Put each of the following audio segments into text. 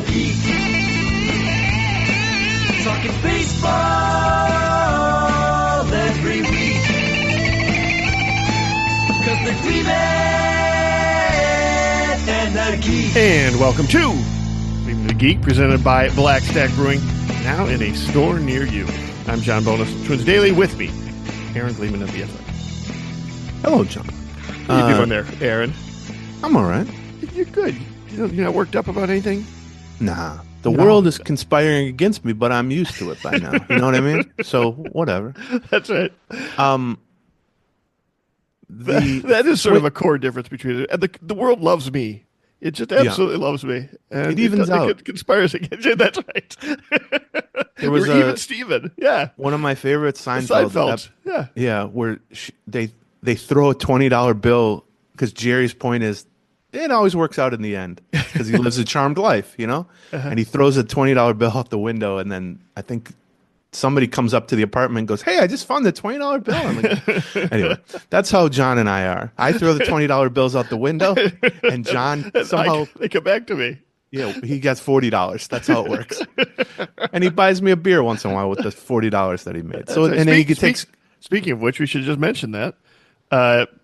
Geek. Talking baseball every week. 'Cause the Gleeman and the Geek. And welcome to Gleeman the Geek, presented by Black Stack Brewing, now in a store near you. I'm John Bonus, Twins Daily. With me, Aaron Gleeman of the Athletic. Hello, John. How you doing there, Aaron? I'm all right. You're good. You're not worked up about anything? Nah. The world is conspiring against me, but I'm used to it by now. You know what I mean? So, whatever. That's right. That is sort of a core difference between it. And the world loves me. It just absolutely loves me. And it evens out. It conspires against you. That's right. There was even Steven. Yeah. One of my favorite Seinfeld. Yeah, where they throw a $20 bill because Jerry's point is, it always works out in the end because he lives a charmed life, you know? Uh-huh. And he throws a $20 bill out the window, and then I think somebody comes up to the apartment and goes, "Hey, I just found the $20 bill." I'm like, anyway, that's how John and I are. I throw the $20 bills out the window, and John somehow... They come back to me. Yeah, he gets $40. That's how it works. And he buys me a beer once in a while with the $40 that he made. So, and then he takes... Speaking of which, we should just mention that.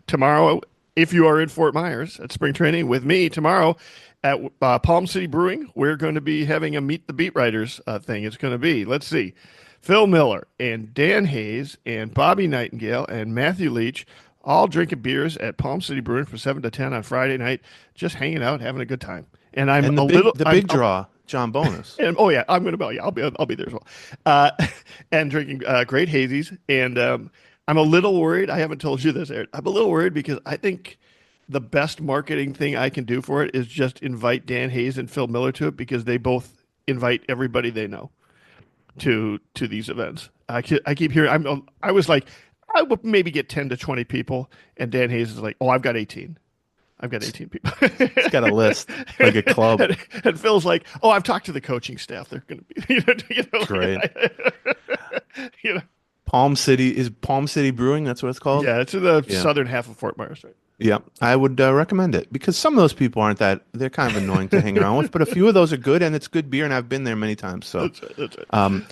Tomorrow... If you are in Fort Myers at spring training with me tomorrow at Palm City Brewing, we're going to be having a Meet the Beat Writers thing. It's going to be, let's see, Phil Miller and Dan Hayes and Bobby Nightingale and Matthew Leach all drinking beers at Palm City Brewing from 7 to 10 on Friday night, just hanging out, having a good time. And I'm the big draw, John Bonus. And I'm going to I'll be there as well. And drinking great hazies. And I'm a little worried. I haven't told you this, Aaron. I'm a little worried because I think the best marketing thing I can do for it is just invite Dan Hayes and Phil Miller to it, because they both invite everybody they know to these events. I keep hearing. I was like, I would maybe get 10 to 20 people, and Dan Hayes is like, "Oh, I've got 18. I've got 18 people." He's got a list, like a club. And Phil's like, "Oh, I've talked to the coaching staff. They're going to be, great." You know. Palm City Brewing, that's what it's called? Yeah, it's in the southern half of Fort Myers, right? Yeah, I would recommend it, because some of those people they're kind of annoying to hang around with, but a few of those are good, and it's good beer, and I've been there many times. So That's right.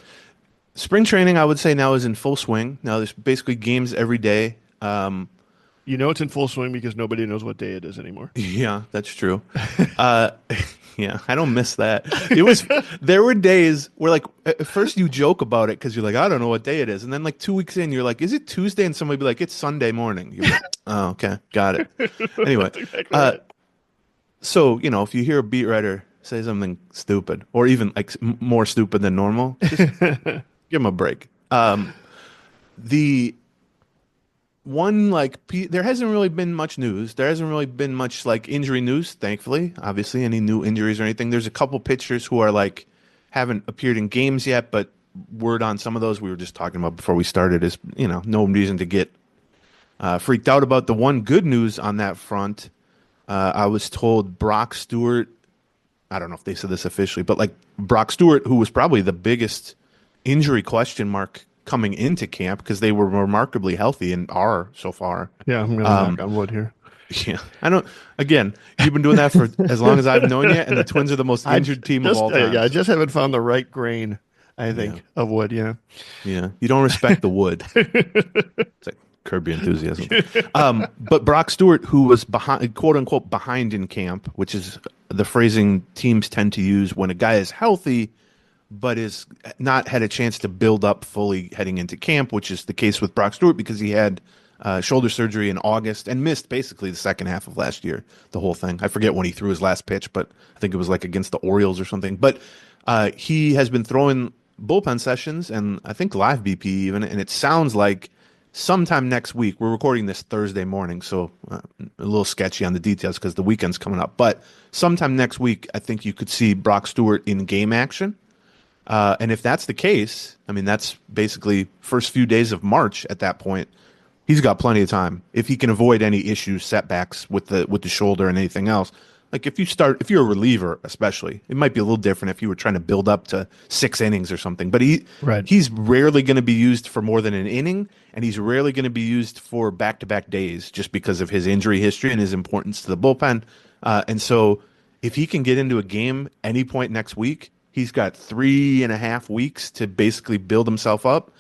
Spring training, I would say, now is in full swing. Now there's basically games every day. It's in full swing because nobody knows what day it is anymore. Yeah, that's true. Yeah, I don't miss that. There were days where, like, at first you joke about it because you're like, I don't know what day it is. And then, like, 2 weeks in, you're like, is it Tuesday? And somebody be like, it's Sunday morning. You're like, oh, okay, got it. Anyway, exactly right. So, if you hear a beat writer say something stupid, or even, like, more stupid than normal, just give them a break. There hasn't really been much news. There hasn't really been much, like, injury news, thankfully. Obviously, any new injuries or anything. There's a couple pitchers who are, like, haven't appeared in games yet, but word on some of those we were just talking about before we started is, no reason to get freaked out about. The one good news on that front, I was told Brock Stewart, I don't know if they said this officially, but, like, Brock Stewart, who was probably the biggest injury question mark coming into camp, because they were remarkably healthy and are so far. Yeah, I'm going to knock on wood here. Yeah, I don't. Again, you've been doing that for as long as I've known you, and the Twins are the most injured team of all time. Yeah, I just haven't found the right grain, I think, of wood. Yeah, yeah. You don't respect the wood. It's like Curb Your Enthusiasm. But Brock Stewart, who was behind, quote unquote, behind in camp, which is the phrasing teams tend to use when a guy is healthy but is not had a chance to build up fully heading into camp, which is the case with Brock Stewart, because he had shoulder surgery in August and missed basically the second half of last year, the whole thing. I forget when he threw his last pitch, but I think it was like against the Orioles or something. But he has been throwing bullpen sessions and I think live BP even, and it sounds like sometime next week. We're recording this Thursday morning, so a little sketchy on the details because the weekend's coming up. But sometime next week, I think you could see Brock Stewart in game action. And if that's the case, I mean, that's basically first few days of March at that point. He's got plenty of time. If he can avoid any issues, setbacks with the shoulder and anything else. Like if you're a reliever especially, it might be a little different if you were trying to build up to 6 innings or something. But he's rarely going to be used for more than an inning, and he's rarely going to be used for back-to-back days just because of his injury history and his importance to the bullpen. And so if he can get into a game any point next week, he's got 3.5 weeks to basically build himself up.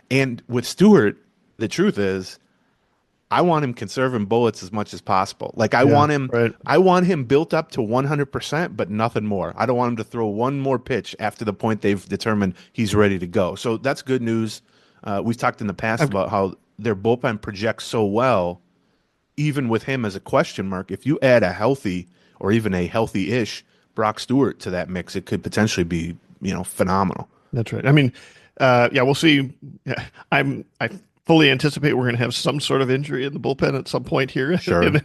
And with Stewart, the truth is, I want him conserving bullets as much as possible. Like I want him built up to 100%, but nothing more. I don't want him to throw one more pitch after the point they've determined he's ready to go. So that's good news. We've talked in the past about how their bullpen projects so well, even with him as a question mark. If you add a healthy or even a healthy-ish Brock Stewart to that mix, it could potentially be, phenomenal. That's right. I mean, we'll see. Yeah, I fully anticipate we're going to have some sort of injury in the bullpen at some point here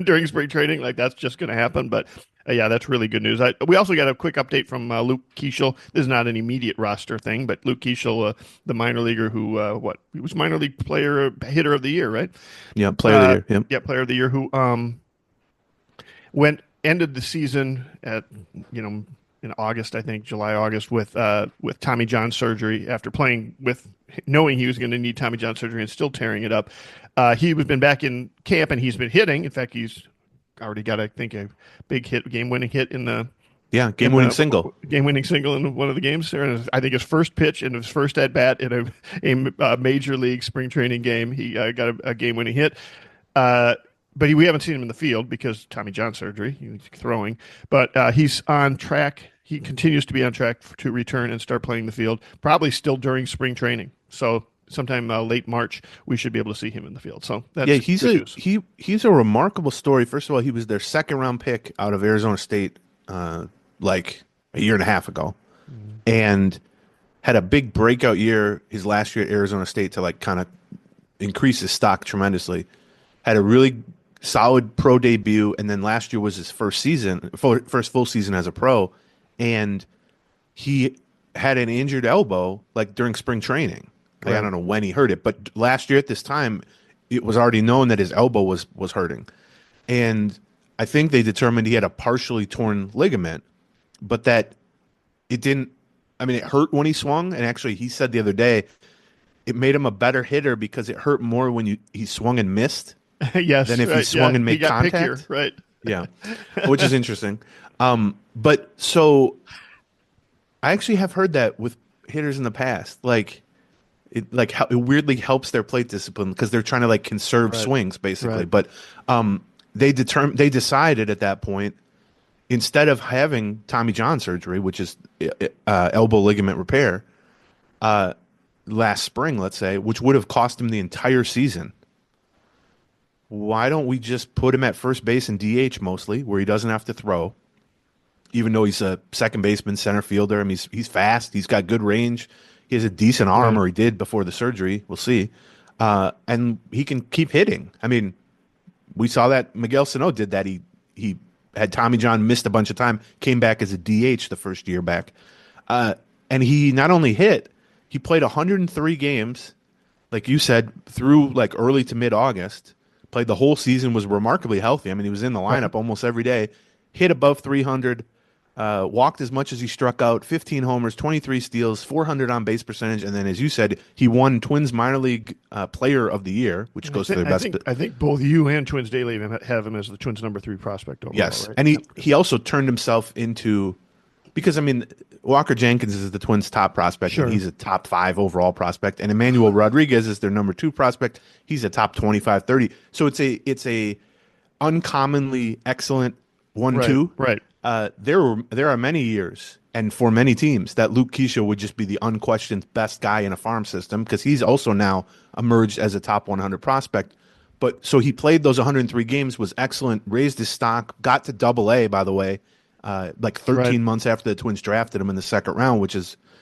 during spring training. Like that's just going to happen. But that's really good news. We also got a quick update from Luke Keeschel. This is not an immediate roster thing, but Luke Keeschel, the minor leaguer who, he was minor league hitter of the year, right? Yeah, player of the year. Yeah, player of the year who ended the season at, in August, I think, August, with Tommy John surgery after knowing he was going to need Tommy John surgery and still tearing it up. He was been back in camp and he's been hitting. In fact, he's already got, I think, a big game-winning hit in the game-winning single in one of the games there. And I think his first pitch and his first at-bat in a major league spring training game, he got a game-winning hit. But we haven't seen him in the field because Tommy John surgery. He's throwing, but he's on track. He continues to be on track to return and start playing the field, probably still during spring training. So sometime late March, we should be able to see him in the field. So that's he's a remarkable story. First of all, he was their second round pick out of Arizona State like a year and a half ago, and had a big breakout year his last year at Arizona State to like kind of increase his stock tremendously. Had a really solid pro debut, and then last year was his first full season as a pro, and he had an injured elbow like during spring training. Like, I don't know when he hurt it, but last year at this time, it was already known that his elbow was hurting, and I think they determined he had a partially torn ligament, but that it didn't. I mean, it hurt when he swung, and actually, he said the other day, it made him a better hitter because it hurt more when he swung and missed. Yes, than if he swung and made contact. Pickier, right. Yeah, which is interesting. But so I actually have heard that with hitters in the past, it weirdly helps their plate discipline because they're trying to like conserve swings basically. But they decided at that point, instead of having Tommy John surgery, which is elbow ligament repair, last spring, let's say, which would have cost him the entire season. Why don't we just put him at first base and DH mostly, where he doesn't have to throw, even though he's a second baseman, center fielder. I mean, he's fast. He's got good range. He has a decent arm, or he did before the surgery. We'll see. And he can keep hitting. I mean, we saw that Miguel Sano did that. He had Tommy John, missed a bunch of time, came back as a DH the first year back. And he not only hit, he played 103 games, like you said, through like early to mid-August. Played the whole season, was remarkably healthy. I mean, he was in the lineup almost every day. Hit above 300, walked as much as he struck out, 15 homers, 23 steals, 400 on base percentage, and then, as you said, he won Twins minor league player of the year, which goes to their best. I think both you and Twins Daily have him as the Twins number 3 prospect overall. Yes, right? and he also turned himself into, because I mean, Walker Jenkins is the Twins' top prospect, and he's a top 5 overall prospect, and Emmanuel Rodriguez is their number 2 prospect. He's a top 25, 30. So it's a uncommonly excellent 1-2. Right. There are many years, and for many teams, that Luke Keeschel would just be the unquestioned best guy in a farm system because he's also now emerged as a top 100 prospect. But so he played those 103 games, was excellent, raised his stock, got to Double-A, by the way. Like 13 months after the Twins drafted him in the second round,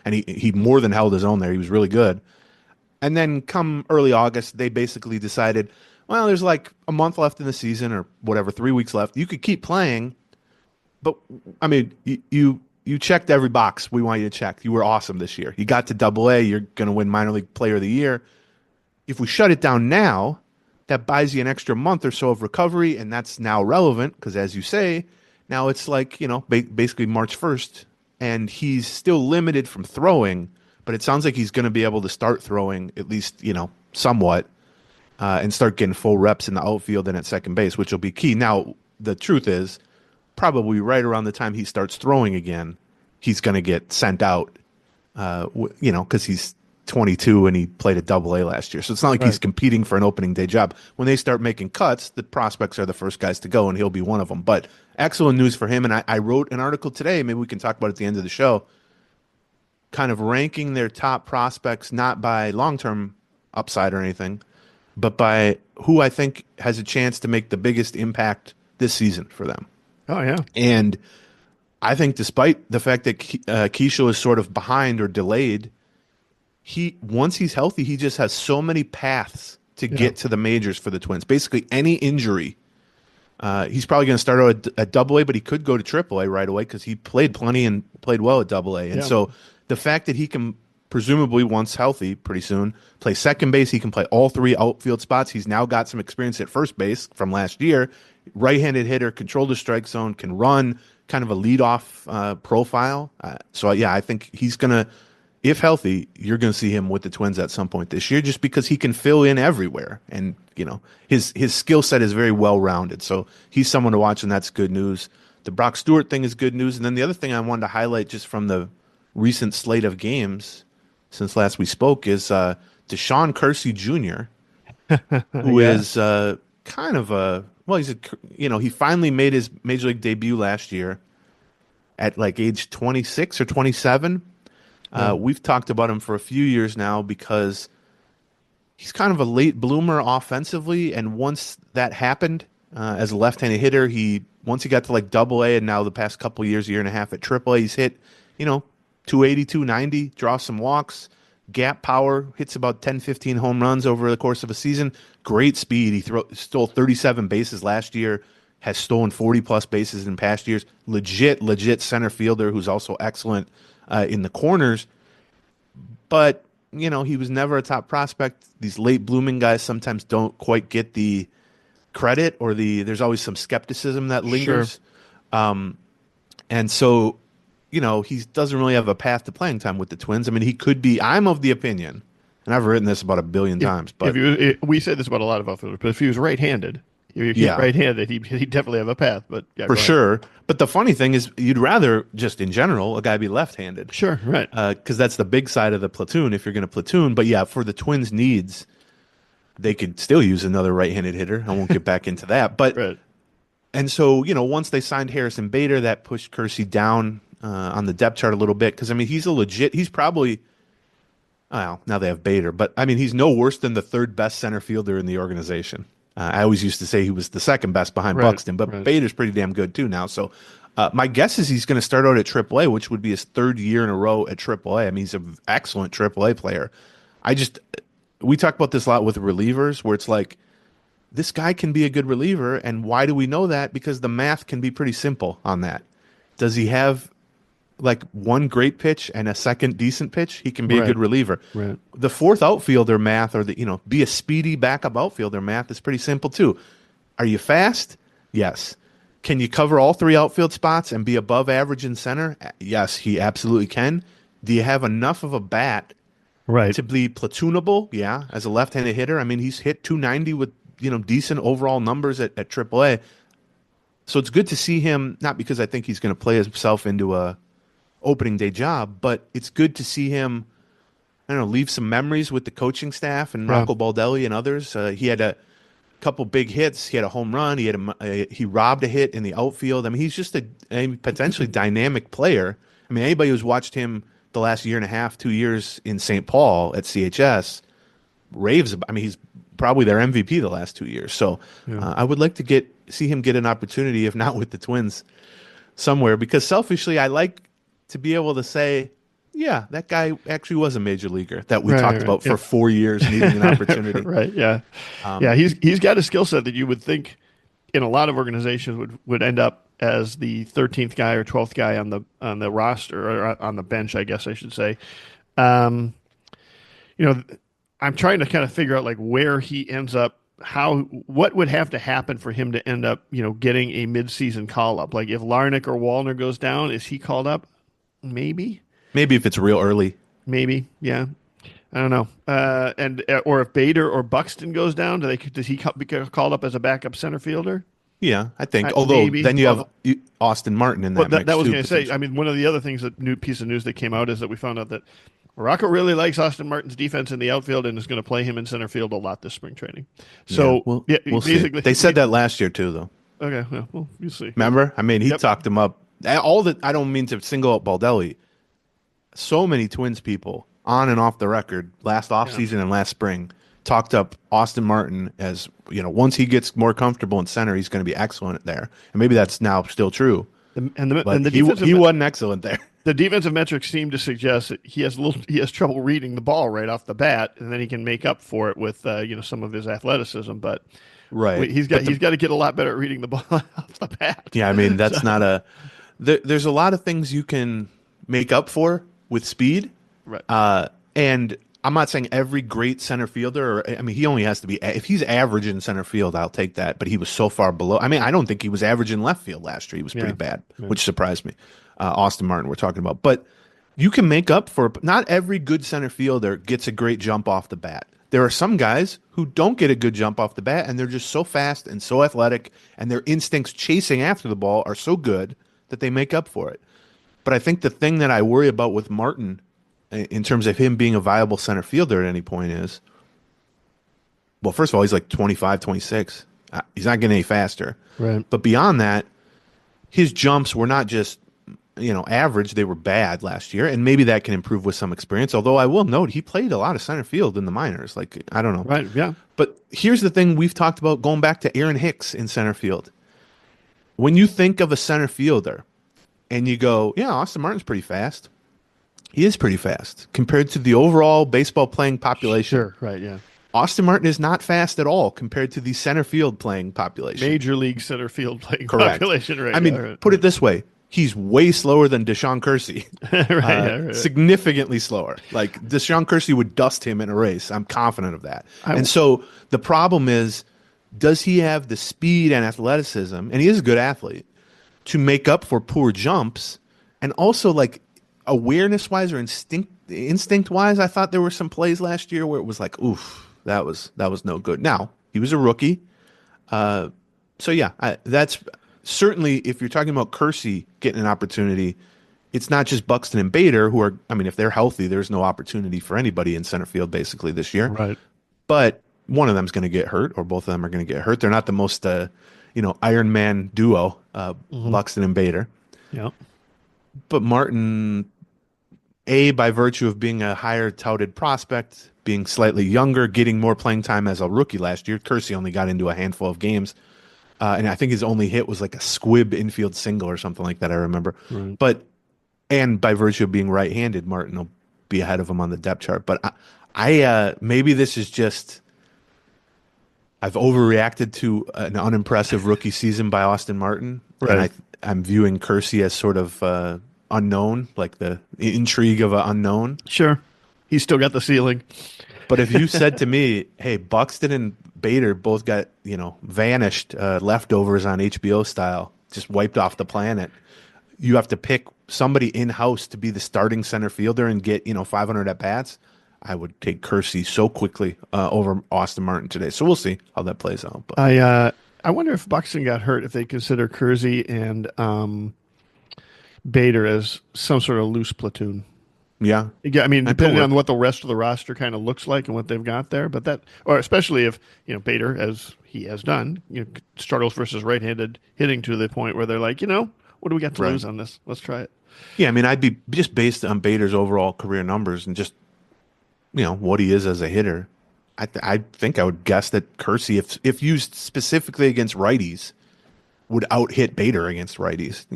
and he more than held his own there. He was really good. And then come early August, they basically decided, well, there's like a month left in the season or whatever, 3 weeks left. You could keep playing, but I mean, you checked every box we want you to check. You were awesome this year. You got to Double-A. You're going to win minor league player of the year. If we shut it down now, that buys you an extra month or so of recovery, and that's now relevant because, as you say, now it's like, basically March 1st, and he's still limited from throwing, but it sounds like he's going to be able to start throwing at least, somewhat, and start getting full reps in the outfield and at second base, which will be key. Now, the truth is, probably right around the time he starts throwing again, he's going to get sent out, because he's 22 and he played at Double-A last year. So it's not like he's competing for an opening day job. When they start making cuts, the prospects are the first guys to go, and he'll be one of them. But excellent news for him. And I wrote an article today, maybe we can talk about it at the end of the show, kind of ranking their top prospects, not by long-term upside or anything, but by who I think has a chance to make the biggest impact this season for them. Oh, yeah. And I think despite the fact that Keisha is sort of behind or delayed, once he's healthy, he just has so many paths to get to the majors for the Twins. Basically, any injury, he's probably going to start out at Double-A, but he could go to Triple-A right away because he played plenty and played well at Double-A. And so the fact that he can presumably, once healthy pretty soon, play second base, he can play all three outfield spots. He's now got some experience at first base from last year. Right-handed hitter, control the strike zone, can run, kind of a leadoff profile. I think he's going to, if healthy, you're going to see him with the Twins at some point this year just because he can fill in everywhere. And, his skill set is very well-rounded. So he's someone to watch, and that's good news. The Brock Stewart thing is good news. And then the other thing I wanted to highlight just from the recent slate of games since last we spoke is DaShawn Keirsey Jr., who is kind of a – well, he finally made his Major League debut last year at like age 26 or 27. We've talked about him for a few years now because he's kind of a late bloomer offensively, and once that happened as a left-handed hitter, once he got to like Double-A, and now the past couple years, year and a half at Triple-A, he's hit 280, 290, draws some walks, gap power, hits about 10, 15 home runs over the course of a season. Great speed. He stole 37 bases last year, has stolen 40-plus bases in past years. Legit center fielder who's also excellent in the corners. But, he was never a top prospect. These late blooming guys sometimes don't quite get the credit, or there's always some skepticism that lingers. Sure. And so, he doesn't really have a path to playing time with the Twins. I mean, he could be. I'm of the opinion, and I've written this about a billion times. But we said this about a lot of outfielders. But if he was right-handed, right-handed, he'd definitely have a path. But for sure. But the funny thing is, you'd rather just in general a guy be left-handed. Sure, right? Because that's the big side of the platoon. If you're going to platoon, but yeah, for the Twins' needs, they could still use another right-handed hitter. I won't get back into that, but right. And so once they signed Harrison Bader, that pushed Keirsey down on the depth chart a little bit because, I mean, he's probably, well, now they have Bader, but, I mean, he's no worse than the third best center fielder in the organization. I always used to say he was the second best behind Buxton, but Bader's pretty damn good too now. So my guess is he's going to start out at AAA, which would be his third year in a row at AAA. I mean, he's an excellent AAA player. We talk about this a lot with relievers where it's like, this guy can be a good reliever, and why do we know that? Because the math can be pretty simple on that. Does he have like one great pitch and a second decent pitch? He can be a good reliever. Right. The fourth outfielder math, or be a speedy backup outfielder math, is pretty simple too. Are you fast? Yes. Can you cover all three outfield spots and be above average in center? Yes, he absolutely can. Do you have enough of a bat to be platoonable? Yeah, as a left-handed hitter. I mean, he's hit 290 with decent overall numbers at AAA. So it's good to see him, not because I think he's going to play himself into a opening day job, but it's good to see him, leave some memories with the coaching staff and Rocco Baldelli and others. He had a couple big hits. He had a home run. He robbed a hit in the outfield. I mean, he's just a potentially dynamic player. I mean, anybody who's watched him the last year and a half, 2 years in St. Paul at CHS raves about. I mean, he's probably their MVP the last 2 years. So I would like to see him get an opportunity, if not with the Twins, somewhere. Because selfishly, I like to be able to say, yeah, that guy actually was a major leaguer that we talked about for 4 years needing an opportunity. Right, yeah. He's got a skill set that you would think in a lot of organizations would end up as the 13th guy or 12th guy on the roster, or on the bench, I guess I should say. I'm trying to kind of figure out like where he ends up, what would have to happen for him to end up, getting a midseason call up. Like if Larnach or Wallner goes down, is he called up? Maybe if it's real early. Maybe, yeah. I don't know. Or if Bader or Buxton goes down, does he get called up as a backup center fielder? Yeah, I think. Although maybe. then you have Austin Martin in that Well, mix that was too, going to say. I mean, one of the other things new piece of news that came out is that we found out that Morocco really likes Austin Martin's defense in the outfield and is going to play him in center field a lot this spring training. So we'll basically, see. They said that last year too, though. Okay, well, you see. Remember? I mean, he Yep. talked him up. All that. I don't mean to single out Baldelli. So many Twins people on and off the record last offseason and last spring talked up Austin Martin as, once he gets more comfortable in center, he's going to be excellent there. And maybe that's now still true. He wasn't excellent there. The defensive metrics seem to suggest that he has trouble reading the ball right off the bat, and then he can make up for it with some of his athleticism. But right, he's got to get a lot better at reading the ball off the bat. Yeah, I mean that's not a. There's a lot of things you can make up for with speed, right? And I'm not saying every great center fielder. He only has to be. If he's average in center field, I'll take that. But he was so far below. I don't think he was average in left field last year. He was pretty bad, which surprised me. Austin Martin, we're talking about, but you can make up for it. Not every good center fielder gets a great jump off the bat. There are some guys who don't get a good jump off the bat, and they're just so fast and so athletic, and their instincts chasing after the ball are so good that they make up for it. But I think the thing that I worry about with Martin, in terms of him being a viable center fielder at any point is, well, first of all, he's like 25, 26. He's not getting any faster. Right. But beyond that, his jumps were not just, average. They were bad last year, and maybe that can improve with some experience. Although I will note he played a lot of center field in the minors. Like, I don't know. Right, yeah. But here's the thing we've talked about going back to Aaron Hicks in center field. When you think of a center fielder and you go, yeah, Austin Martin's pretty fast. He is pretty fast compared to the overall baseball playing population. Sure, right, yeah. Austin Martin is not fast at all compared to the center field playing population. Major league center field playing Correct. population, right? Put it this way. He's way slower than DaShawn Keirsey. right. Significantly slower. Like, DaShawn Keirsey would dust him in a race. I'm confident of that. And so the problem is, does he have the speed and athleticism, and he is a good athlete, to make up for poor jumps? And also, like, awareness-wise or instinct-wise, I thought there were some plays last year where it was like, oof, that was no good. Now, he was a rookie. That's certainly, if you're talking about Keirsey getting an opportunity, it's not just Buxton and Bader who are, if they're healthy, there's no opportunity for anybody in center field basically this year. Right. But one of them's going to get hurt, or both of them are going to get hurt. They're not the most, Iron Man duo, Buxton and Bader. Yeah. But Martin, by virtue of being a higher touted prospect, being slightly younger, getting more playing time as a rookie last year. Keirsey only got into a handful of games. And I think his only hit was like a squib infield single or something like that, I remember. Right. And by virtue of being right-handed, Martin will be ahead of him on the depth chart. But I maybe this is just, I've overreacted to an unimpressive rookie season by Austin Martin. Right. And I'm viewing Keirsey as sort of unknown, like the intrigue of an unknown. Sure. He's still got the ceiling. But if you said to me, hey, Buxton and Bader both got, vanished leftovers on HBO style, just wiped off the planet, you have to pick somebody in-house to be the starting center fielder and get, 500 at-bats, I would take Keirsey so quickly over Austin Martin today. So we'll see how that plays out. But I wonder if Buxton got hurt, if they consider Keirsey and Bader as some sort of loose platoon. Yeah. Depending on what the rest of the roster kind of looks like and what they've got there, or especially if, Bader, as he has done, struggles versus right-handed hitting to the point where they're like, what do we got to lose on this? Let's try it. Yeah, I'd be just based on Bader's overall career numbers and just, what he is as a hitter. I think I would guess that Keirsey, if used specifically against righties, would out-hit Bader against righties.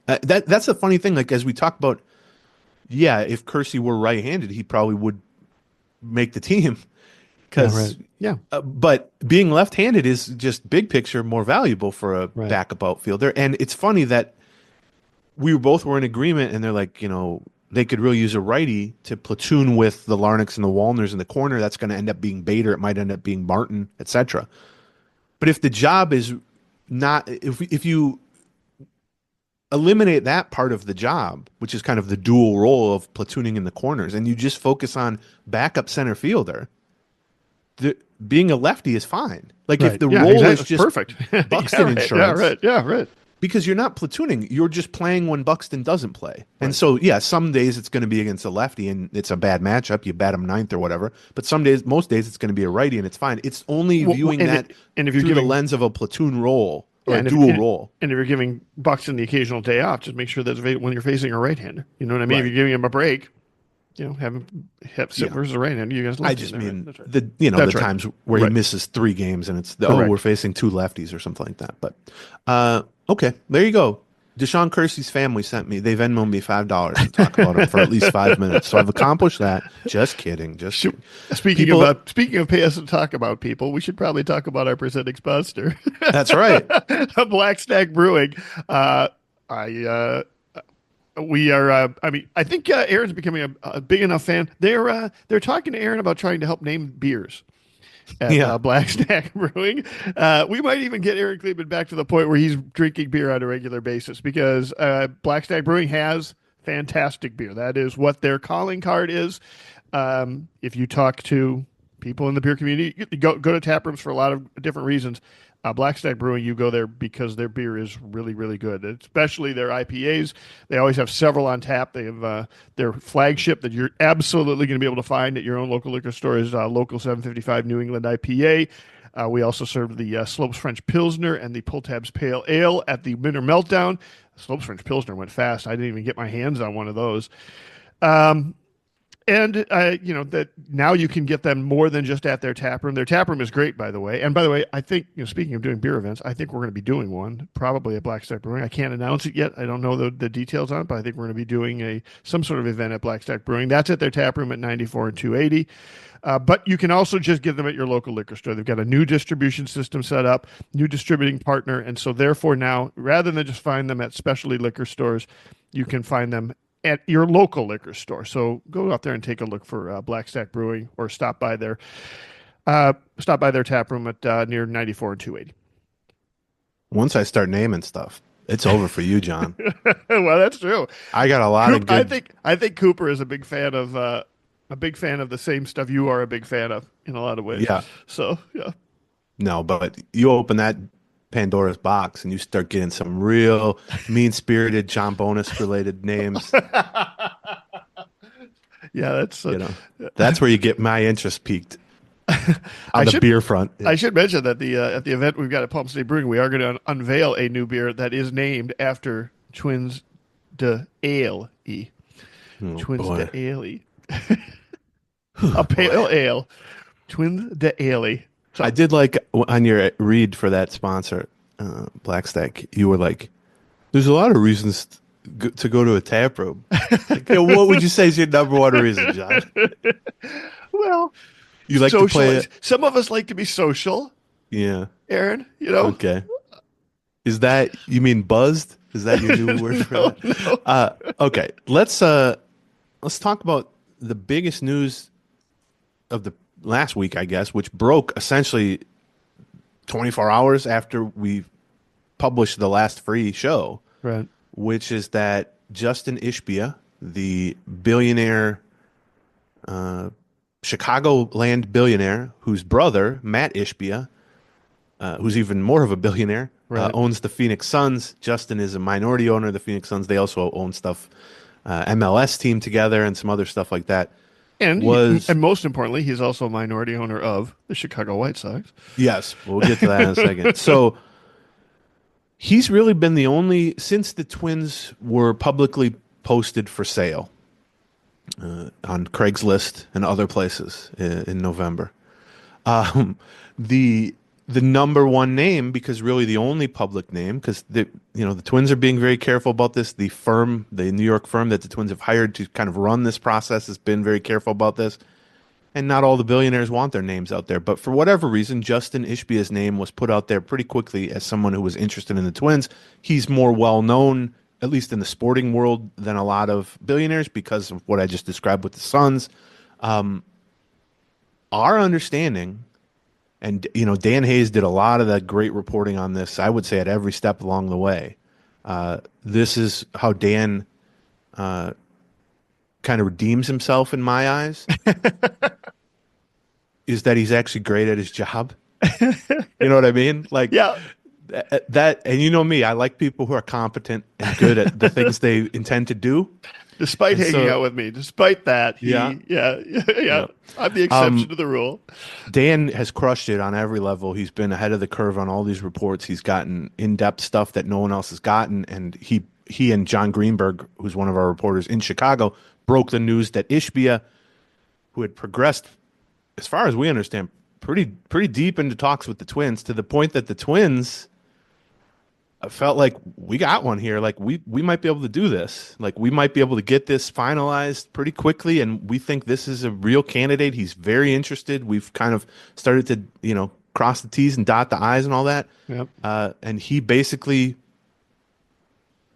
That's the funny thing. Like, as we talk about, yeah, if Keirsey were right-handed, he probably would make the team. But being left-handed is just big picture more valuable for a backup outfielder. And it's funny that we both were in agreement, and they're like, they could really use a righty to platoon with the Larnacks and the Wallners in the corner. That's going to end up being Bader. It might end up being Martin, etc. But if the job is not, if you eliminate that part of the job, which is kind of the dual role of platooning in the corners, and you just focus on backup center fielder, being a lefty is fine. Like Right. if the Yeah, role exactly. is just Perfect. Buxton Yeah, right. insurance, Yeah, right. Yeah, right. because you're not platooning, you're just playing when Buxton doesn't play. And Right. so, yeah, some days it's going to be against a lefty and it's a bad matchup. You bat him ninth or whatever. But some days, most days, it's going to be a righty and it's fine. It's only viewing And, that and if you're through the giving lens of a platoon role or yeah, a and dual role. and if you're giving Buxton the occasional day off, just make sure that when you're facing a right-hander, you know what I mean. If Right. you're giving him a break, have him sit Yeah. versus a right-hander. You guys, I lefty just in there, mean right? That's right. the That's right. times where he Right. misses 3 games and it's Correct. we're facing 2 lefties or something like that. But okay, there you go. DaShawn Keirsey's family sent me. They Venmoed me $5 to talk about him for at least 5 minutes. So I've accomplished that. Just kidding. Just kidding. Speaking of pay us to talk about people, we should probably talk about our presenting sponsor. That's right. Black Stack Brewing. We are. I think Aaron's becoming a big enough fan. They're talking to Aaron about trying to help name beers at Black Stack Brewing. We might even get Aaron Gleeman back to the point where he's drinking beer on a regular basis, because Black Stack Brewing has fantastic beer. That is what their calling card is. If you talk to people in the beer community, you go to tap rooms for a lot of different reasons. Black Stack Brewing, you go there because their beer is really, really good, especially their IPAs. They always have several on tap. They have their flagship that you're absolutely going to be able to find at your own local liquor store is Local 755 New England IPA. We also serve the Slopes French Pilsner and the Pull Tabs Pale Ale at the Winter Meltdown. Slopes French Pilsner went fast. I didn't even get my hands on one of those. And that now you can get them more than just at their tap room. Their tap room is great, by the way. And by the way, I think, speaking of doing beer events, I think we're going to be doing one probably at Black Stack Brewing. I can't announce it yet. I don't know the details on it, but I think we're going to be doing some sort of event at Black Stack Brewing. That's at their tap room at 94 and 280. But you can also just get them at your local liquor store. They've got a new distribution system set up, new distributing partner. And so therefore now, rather than just find them at specialty liquor stores, you can find them at your local liquor store. So go out there and take a look for Black Stack Brewing, or stop by their tap room at near 94 and 280. Once I start naming stuff, it's over for you, John. Well, that's true. I got a lot of good. I think Cooper is a big fan of the same stuff you are a big fan of in a lot of ways. Yeah. So yeah. No, but you open that Pandora's box and you start getting some real mean-spirited John Bonus related names. Yeah, that's where you get my interest peaked on the beer front. I should mention that at the event we've got at Palm City Brewing, we are going to unveil a new beer that is named after Twins de Ale. Twins boy. de Ale. A pale ale. Twins de Ale. So, I did like on your read for that sponsor, Black Stack, you were like, there's a lot of reasons to go to a tap room. Like, what would you say is your number one reason, John? Well, you like to play it? Some of us like to be social. Yeah. Aaron, Okay. Is that, you mean buzzed? Is that your new word for that? No. Okay. Let's talk about the biggest news of the last week, I guess, which broke essentially 24 hours after we published the last free show, Right. which is that Justin Ishbia, the billionaire, Chicagoland billionaire, whose brother, Matt Ishbia, who's even more of a billionaire, Right. owns the Phoenix Suns. Justin is a minority owner of the Phoenix Suns. They also own stuff, MLS team together and some other stuff like that. And most importantly, he's also a minority owner of the Chicago White Sox. Yes, we'll get to that in a second. So he's really been the only, since the Twins were publicly posted for sale on Craigslist and other places in November. The number one name, because really the only public name, because the Twins are being very careful about this. The New York firm that the Twins have hired to kind of run this process has been very careful about this. And not all the billionaires want their names out there. But for whatever reason, Justin Ishbia's name was put out there pretty quickly as someone who was interested in the Twins. He's more well-known, at least in the sporting world, than a lot of billionaires because of what I just described with the Suns. Our understanding, and Dan Hayes did a lot of that great reporting on this, I would say, at every step along the way. This is how Dan kind of redeems himself in my eyes. Is that he's actually great at his job. You know what I mean? Like, Yeah. that, and you know me, I like people who are competent and good at the things they intend to do. Despite And hanging so, out with me, despite that, yeah, yeah. yeah. I'm the exception to the rule. Dan has crushed it on every level. He's been ahead of the curve on all these reports. He's gotten in-depth stuff that no one else has gotten, and he and John Greenberg, who's one of our reporters in Chicago, broke the news that Ishbia, who had progressed, as far as we understand, pretty deep into talks with the Twins, to the point that the Twins felt like we got one here. Like we might be able to do this. Like we might be able to get this finalized pretty quickly, and we think this is a real candidate. He's very interested. We've kind of started to cross the T's and dot the I's and all that. Yep. And he basically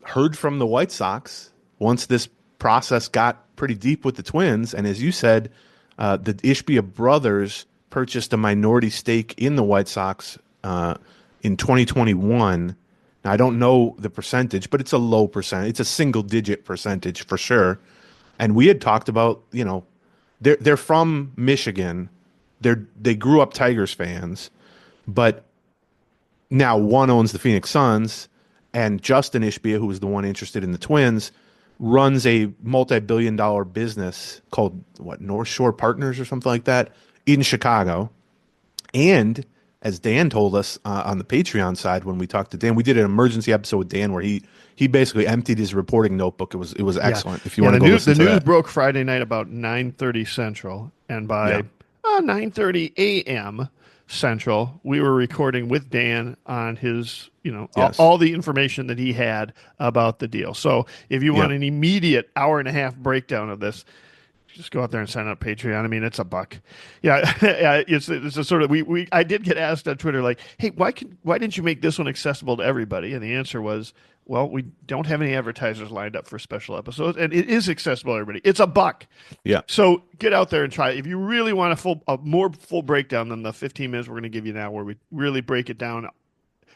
heard from the White Sox once this process got pretty deep with the Twins, and as you said, the Ishbia brothers purchased a minority stake in the White Sox in 2021. Now, I don't know the percentage, but it's a low percentage. It's a single-digit percentage for sure. And we had talked about, they're from Michigan. They grew up Tigers fans, but now one owns the Phoenix Suns, and Justin Ishbia, who was the one interested in the Twins, runs a multi-billion-dollar business called North Shore Partners or something like that in Chicago. And as Dan told us on the Patreon side when we talked to Dan, we did an emergency episode with Dan where he basically emptied his reporting notebook. It was excellent. If you want to go listen to the news that. broke Friday night about 9:30 Central, and by 9:30 a.m. Central, we were recording with Dan on his, all the information that he had about the deal. So if you want an immediate hour-and-a-half breakdown of this, just go out there and sign up Patreon. I mean, it's $1. Yeah, it's a sort of I did get asked on Twitter like, hey, why didn't you make this one accessible to everybody? And the answer was, well, we don't have any advertisers lined up for special episodes, and it is accessible to everybody. It's $1. Yeah. So get out there and try it. If you really want a more full breakdown than the 15 minutes we're going to give you now, where we really break it down,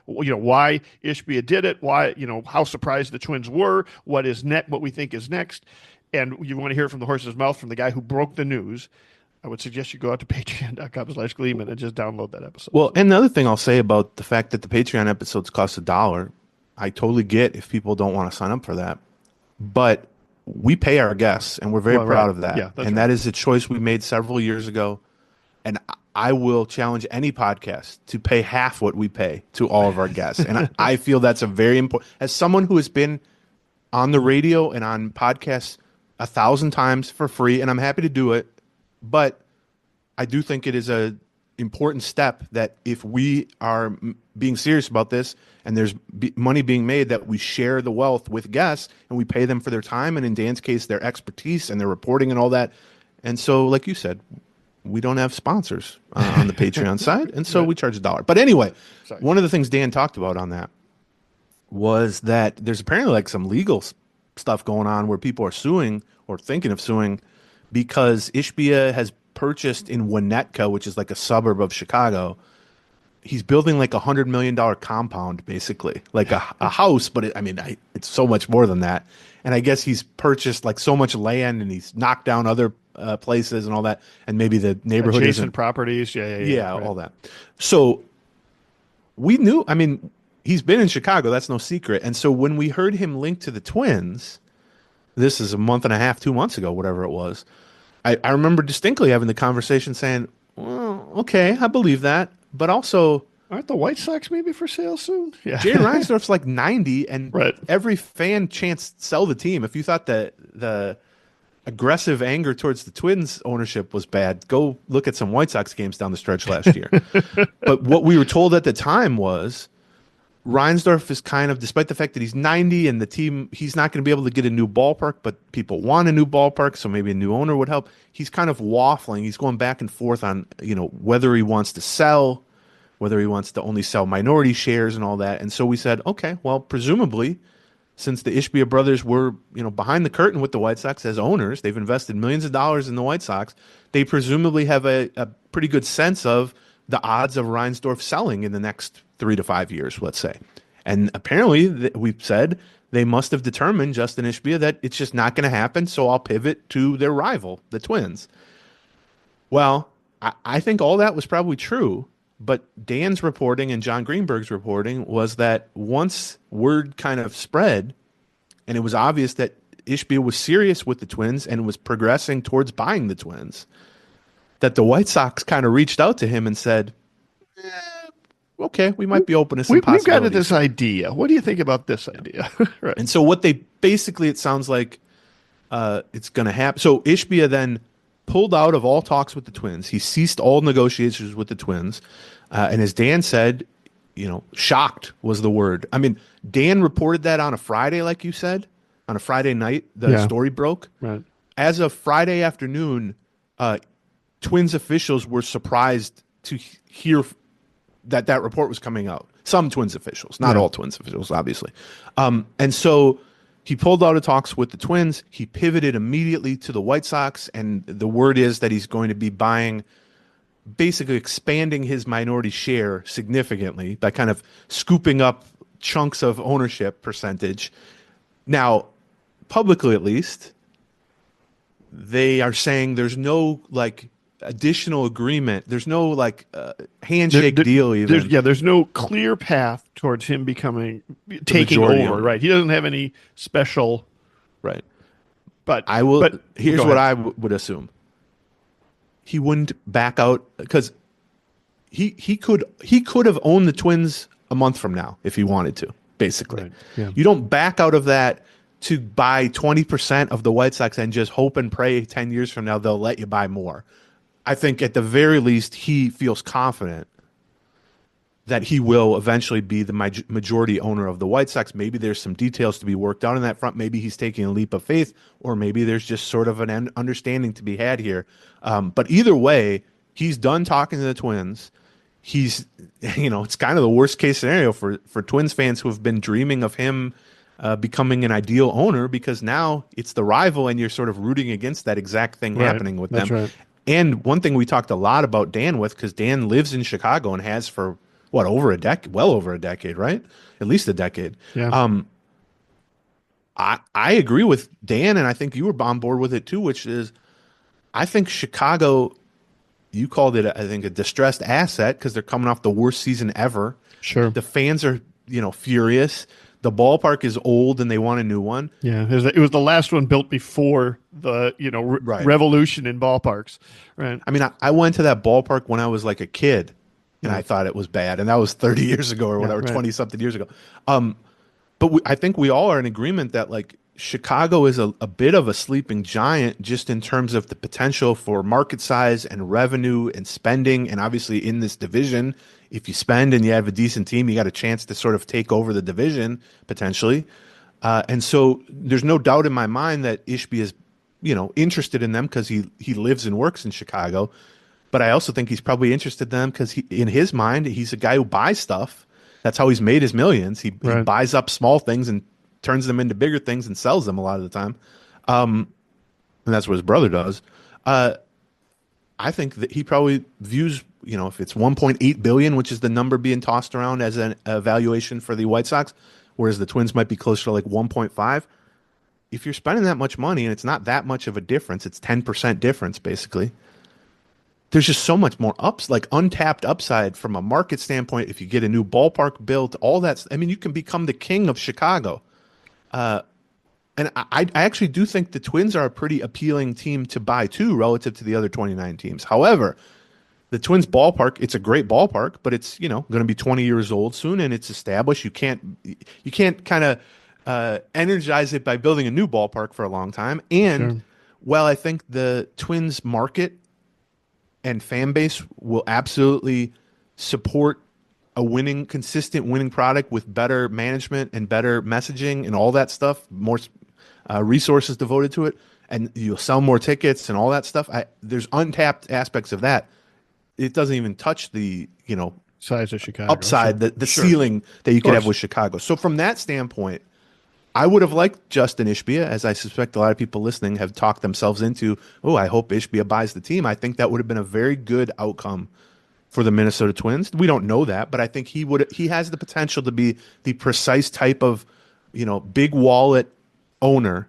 why Ishbia did it, why, how surprised the Twins were, what we think is next, and you want to hear it from the horse's mouth from the guy who broke the news, I would suggest you go out to patreon.com/Gleeman and just download that episode. Well, and the other thing I'll say about the fact that the Patreon episodes cost $1, I totally get if people don't want to sign up for that. But we pay our guests, and we're very proud of that. Yeah, and that is a choice we made several years ago. And I will challenge any podcast to pay half what we pay to all of our guests. And I feel that's a very important, as someone who has been on the radio and on podcasts 1,000 times for free, and I'm happy to do it, but I do think it is a important step that if we are being serious about this and there's money being made, that we share the wealth with guests and we pay them for their time, and in Dan's case, their expertise and their reporting and all that. And so, like you said, we don't have sponsors on the Patreon side, and so we charge $1. But anyway, one of the things Dan talked about on that was that there's apparently like some legal stuff going on where people are suing or thinking of suing because Ishbia has purchased in Winnetka, which is like a suburb of Chicago. He's building like $100 million compound, basically, like a house, but it's so much more than that. And I guess he's purchased like so much land, and he's knocked down other places and all that, and maybe the neighborhood adjacent properties, right. All that. So we knew. I mean, he's been in Chicago. That's no secret. And so when we heard him linked to the Twins, this is a month and a half, 2 months ago, whatever it was. I remember distinctly having the conversation saying, well, okay, I believe that. But also, aren't the White Sox maybe for sale soon? Yeah. Jay Reinsdorf's like 90, and right. Every fan chants sell the team. If you thought that the aggressive anger towards the Twins ownership was bad, go look at some White Sox games down the stretch last year. But what we were told at the time was Reinsdorf is kind of, despite the fact that he's 90 and the team, he's not going to be able to get a new ballpark, but people want a new ballpark, so maybe a new owner would help. He's kind of waffling. He's going back and forth on, whether he wants to sell, whether he wants to only sell minority shares and all that. And so we said, okay, well, presumably, since the Ishbia brothers were, behind the curtain with the White Sox as owners, they've invested millions of dollars in the White Sox. They presumably have a pretty good sense of the odds of Reinsdorf selling in the next 3 to 5 years, let's say. And apparently, we've said they must have determined, Justin Ishbia, that it's just not going to happen, so I'll pivot to their rival, the Twins. Well, I think all that was probably true, But Dan's reporting and John Greenberg's reporting was that once word kind of spread, and it was obvious that Ishbia was serious with the Twins and was progressing towards buying the Twins, that the White Sox kind of reached out to him and said, okay, we might be open to some possibilities. We've got this idea. What do you think about this idea? Right. And so what they basically, it sounds like it's going to happen. So Ishbia then pulled out of all talks with the Twins. He ceased all negotiations with the Twins. And as Dan said, shocked was the word. I mean, Dan reported that on a Friday, like you said, on a Friday night, the story broke. Right. As of Friday afternoon, Twins officials were surprised to hear that report was coming out. Some Twins officials, not all Twins officials, obviously. And so he pulled out of talks with the Twins. He pivoted immediately to the White Sox, and the word is that he's going to be buying, basically expanding his minority share significantly by kind of scooping up chunks of ownership percentage. Now, publicly at least, they are saying there's no additional agreement. There's no handshake deal even. There's no clear path towards him taking over. Owner. Right. He doesn't have any special. Right. But here's what I would assume. He wouldn't back out because he could have owned the Twins a month from now if he wanted to, basically. Right. Yeah. You don't back out of that to buy 20% of the White Sox and just hope and pray 10 years from now they'll let you buy more. I think at the very least he feels confident that he will eventually be the majority owner of the White Sox. Maybe there's some details to be worked out on that front. Maybe he's taking a leap of faith, or maybe there's just sort of an understanding to be had here. But either way, he's done talking to the Twins. He's, it's kind of the worst case scenario for Twins fans who have been dreaming of him becoming an ideal owner, because now it's the rival and you're sort of rooting against that exact thing happening with them. Right. And one thing we talked a lot about Dan with, because Dan lives in Chicago and has for well over a decade, right? At least a decade. Yeah. I agree with Dan, and I think you were on board with it too, which is I think Chicago, you called it, I think, a distressed asset because they're coming off the worst season ever. Sure. The fans are, furious. The ballpark is old and they want a new one. Yeah, it was the last one built before the revolution in ballparks. Right. I mean, I went to that ballpark when I was like a kid, and I thought it was bad, and that was 30 years ago or whatever, 20-something years ago. But I think we all are in agreement that Chicago is a bit of a sleeping giant just in terms of the potential for market size and revenue and spending, and obviously in this division, if you spend and you have a decent team, you got a chance to sort of take over the division potentially. And so there's no doubt in my mind that Ishbia is, interested in them because he lives and works in Chicago. But I also think he's probably interested in them because in his mind, he's a guy who buys stuff. That's how he's made his millions. He buys up small things and turns them into bigger things and sells them a lot of the time. And that's what his brother does. I think that he probably views, if it's $1.8 billion, which is the number being tossed around as an evaluation for the White Sox, whereas the Twins might be closer to 1.5. If you're spending that much money and it's not that much of a difference, it's 10% difference basically. There's just so much more untapped upside from a market standpoint. If you get a new ballpark built, all that, you can become the king of Chicago. And I actually do think the Twins are a pretty appealing team to buy too, relative to the other 29 teams. However, the Twins ballpark, it's a great ballpark, but it's, going to be 20 years old soon and it's established. You can't kind of energize it by building a new ballpark for a long time. And while I think the Twins market and fan base will absolutely support a consistent winning product with better management and better messaging and all that stuff, more resources devoted to it, and you'll sell more tickets and all that stuff. There's untapped aspects of that. It doesn't even touch the size of Chicago upside, the ceiling that you could have with Chicago. So from that standpoint, I would have liked Justin Ishbia, as I suspect a lot of people listening have talked themselves into, I hope Ishbia buys the team. I think that would have been a very good outcome for the Minnesota Twins. We don't know that, but I think he has the potential to be the precise type of, big wallet owner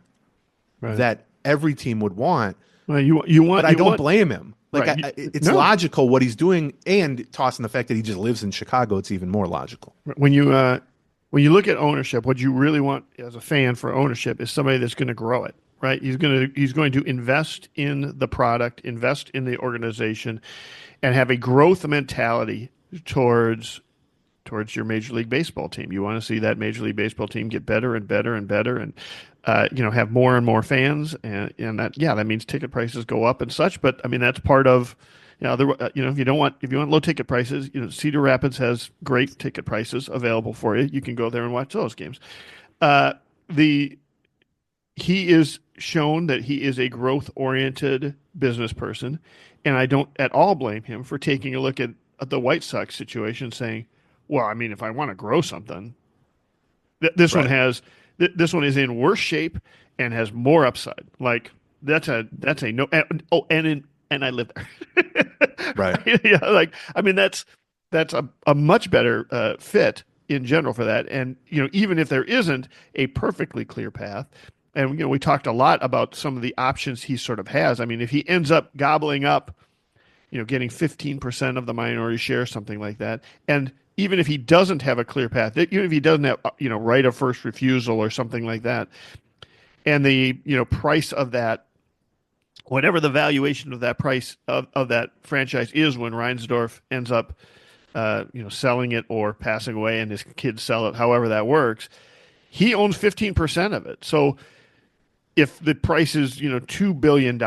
that every team would want. Well, you want, but I don't blame him. Like Right. it's No. logical what he's doing, and tossing the fact that he just lives in Chicago, it's even more logical. When you look at ownership, what you really want as a fan for ownership is somebody that's going to grow it, right? He's going to invest in the product, invest in the organization, and have a growth mentality towards your Major League Baseball team. You want to see that Major League Baseball team get better and better and better, and have more and more fans, and that means ticket prices go up and such. But I mean, that's part of if you want low ticket prices, Cedar Rapids has great ticket prices available for you. You can go there and watch those games. He is shown that he is a growth oriented business person, and I don't at all blame him for taking a look at the White Sox situation, saying, well, I mean, if I want to grow something, this one is in worse shape and has more upside. Like that's a no. And I live there. Right. Yeah. Like, I mean, that's a much better fit in general for that. And, even if there isn't a perfectly clear path, and, we talked a lot about some of the options he sort of has. I mean, if he ends up gobbling up, getting 15% of the minority share, something like that. And even if he doesn't have a clear path, even if he doesn't have, right of first refusal or something like that, and the, price of that, whatever the valuation of that price of that franchise is when Reinsdorf ends up, selling it or passing away and his kids sell it, however that works, he owns 15% of it. So if the price is, $2 billion,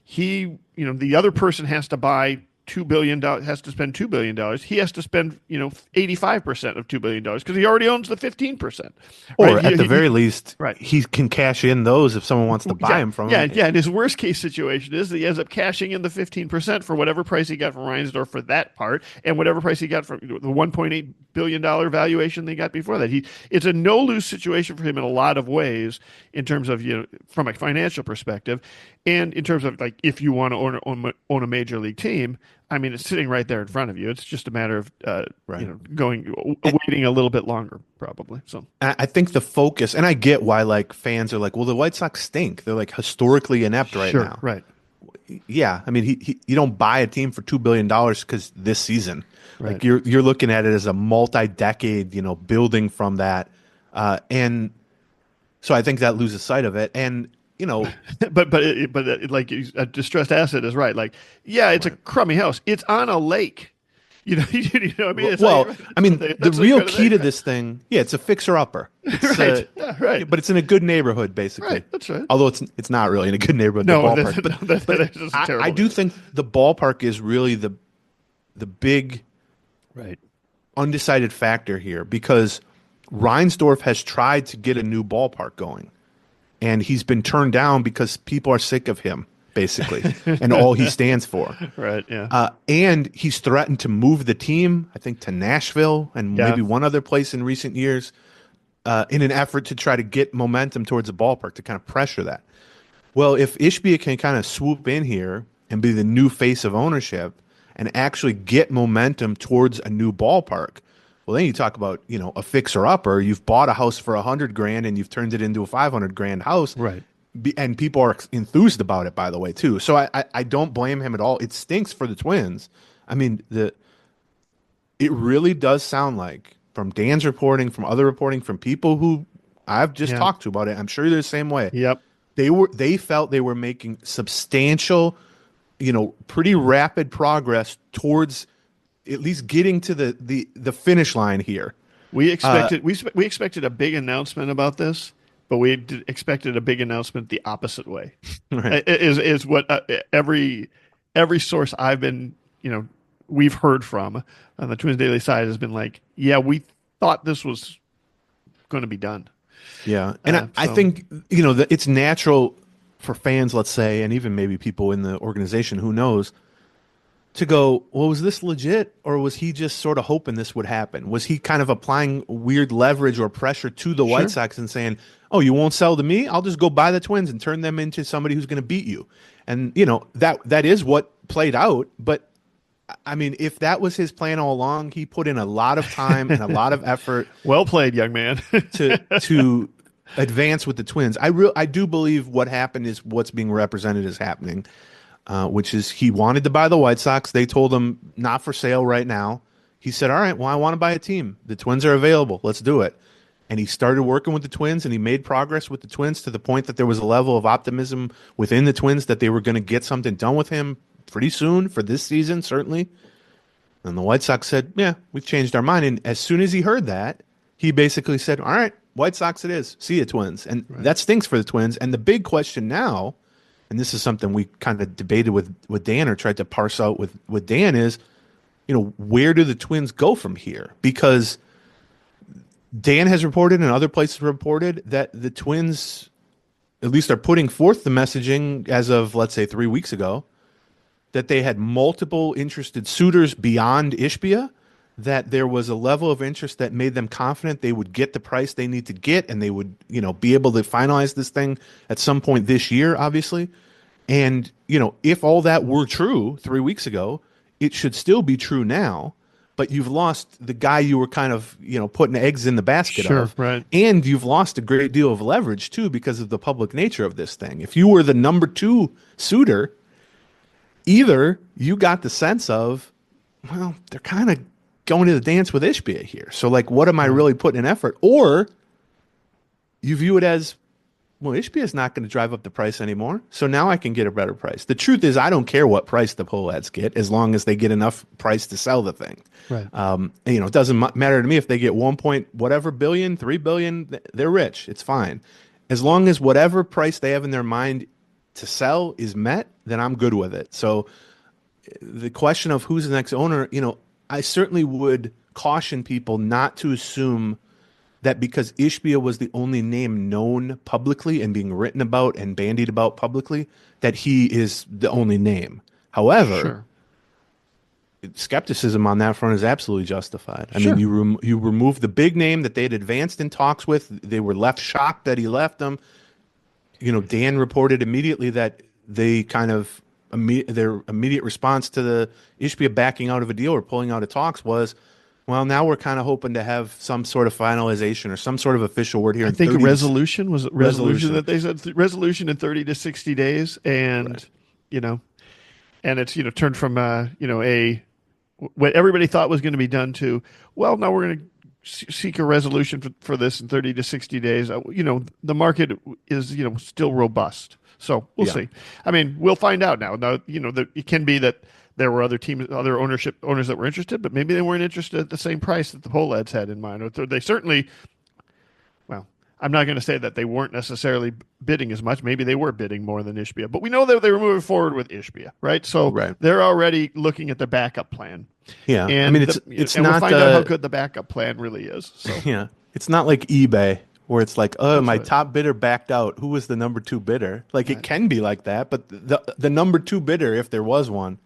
he, the other person has to buy $2 billion, has to spend $2 billion. He has to spend, 85% of $2 billion because he already owns the 15%. Or right? at the very least, right. he can cash in those if someone wants to buy him from him. Yeah. And his worst case situation is that he ends up cashing in the 15% for whatever price he got from Reinsdorf for that part, and whatever price he got from the $1.8 billion valuation they got before that. It's a no lose situation for him in a lot of ways, in terms of from a financial perspective, and in terms of, like, if you want to own a major league team. I mean, it's sitting right there in front of you. It's just a matter of waiting a little bit longer, probably. So I think the focus, and I get why, like, fans are like, well, the White Sox stink. They're like historically inept right now. Right. Yeah, I mean, you don't buy a team for $2 billion because this season, right. Like, you're looking at it as a multi-decade, building from that, and so I think that loses sight of it. And but like, a distressed asset is right. Like, yeah, it's a crummy house. It's on a lake. You know what I mean? The real key to this thing, it's a fixer-upper. Right. Right. But it's in a good neighborhood, basically. Right. That's right. Although it's not really in a good neighborhood. No, the ballpark. But I do think the ballpark is really the big, right, undecided factor here, because Reinsdorf has tried to get a new ballpark going, and he's been turned down because people are sick of him, basically, and all he stands for. Right, yeah. And he's threatened to move the team, I think, to Nashville and maybe one other place in recent years, in an effort to try to get momentum towards the ballpark, to kind of pressure that. Well, if Ishbia can kind of swoop in here and be the new face of ownership and actually get momentum towards a new ballpark, well, then you talk about, a fixer-upper. You've bought a house for $100,000 and you've turned it into a $500,000 house. Right. And people are enthused about it, by the way, too. So I don't blame him at all. It stinks for the Twins. I mean, it really does sound like, from Dan's reporting, from other reporting, from people who I've just talked to about it, I'm sure they're the same way. Yep. They felt they were making substantial, pretty rapid progress towards at least getting to the finish line here. We expected a big announcement about this, but we expected a big announcement the opposite way. Right. Is what every source I've been, we've heard from on the Twins Daily side has been like, yeah, we thought this was going to be done. Yeah, and I think it's natural for fans, let's say, and even maybe people in the organization, who knows, to go, well, was this legit, or was he just sort of hoping this would happen? Was he kind of applying weird leverage or pressure to the White Sox and saying, oh, you won't sell to me? I'll just go buy the Twins and turn them into somebody who's going to beat you. And, that is what played out. But, I mean, if that was his plan all along, he put in a lot of time and a lot of effort. Well played, young man. to advance with the Twins. I do believe what happened is what's being represented as happening. which is he wanted to buy the White Sox. They told him not for sale right now. He said, all right, well, I want to buy a team. The Twins are available. Let's do it. And he started working with the Twins, and he made progress with the Twins to the point that there was a level of optimism within the Twins that they were going to get something done with him pretty soon for this season, certainly. And the White Sox said, yeah, we've changed our mind. And as soon as he heard that, he basically said, all right, White Sox it is. See you, Twins. And that stinks for the Twins. And the big question now, and this is something we kind of debated with Dan or tried to parse out with Dan is, where do the Twins go from here? Because Dan has reported and other places reported that the Twins at least are putting forth the messaging as of, let's say, 3 weeks ago, that they had multiple interested suitors beyond Ishbia, that there was a level of interest that made them confident they would get the price they need to get, and they would, be able to finalize this thing at some point this year, obviously. And, if all that were true 3 weeks ago, it should still be true now, but you've lost the guy you were kind of, putting eggs in the basket of. Right. And you've lost a great deal of leverage, too, because of the public nature of this thing. If you were the number 2 suitor, either you got the sense of, well, they're kind of going to the dance with Ishbia here. So, what am I really putting in effort? Or you view it as, well, Ishbia is not going to drive up the price anymore, so now I can get a better price. The truth is, I don't care what price the Pohlads get as long as they get enough price to sell the thing. Right. It doesn't matter to me if they get 1 point whatever billion, 3 billion, they're rich. It's fine. As long as whatever price they have in their mind to sell is met, then I'm good with it. So the question of who's the next owner, I certainly would caution people not to assume that because Ishbia was the only name known publicly and being written about and bandied about publicly, that he is the only name. However, skepticism on that front is absolutely justified. I mean, you remove the big name that they had advanced in talks with. They were left shocked that he left them. Dan reported immediately that they kind of their immediate response to the Ishbia backing out of a deal or pulling out of talks was, well, now we're kind of hoping to have some sort of finalization or some sort of official word here. I think resolution was resolution that they said resolution in 30 to 60 days, and and it's turned from what everybody thought was going to be done to, well, now we're going to seek a resolution for this in 30 to 60 days. The market is still robust, so we'll see. I mean, we'll find out now. Now it can be that there were other owners that were interested, but maybe they weren't interested at the same price that the Pohlads had in mind. Or they certainly, well, I'm not going to say that they weren't necessarily bidding as much. Maybe they were bidding more than Ishbia, but we know that they were moving forward with Ishbia, right? So they're already looking at the backup plan. Yeah, and I mean, it's and not. We'll find out how good the backup plan really is. So. Yeah, it's not like eBay where it's like, oh, my top bidder backed out. Who was the number 2 bidder? It can be like that, but the number 2 bidder, if there was one,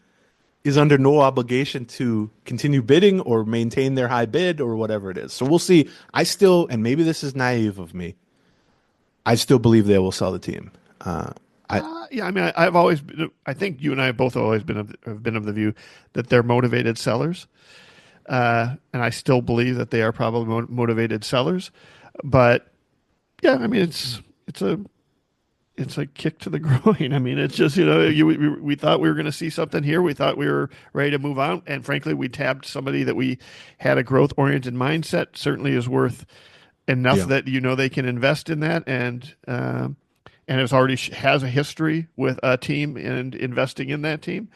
is under no obligation to continue bidding or maintain their high bid or whatever it is. So we'll see. I still, and maybe this is naive of me, I still believe they will sell the team. I mean, I've always been, I think you and I have both always been of the view that they're motivated sellers. And I still believe that they are probably motivated sellers. But yeah, I mean, it's a kick to the groin. I mean, it's just, we thought we were going to see something here. We thought we were ready to move on. And frankly, we tabbed somebody that we had a growth-oriented mindset, certainly is worth enough that, they can invest in that. And it already has a history with a team and investing in that team.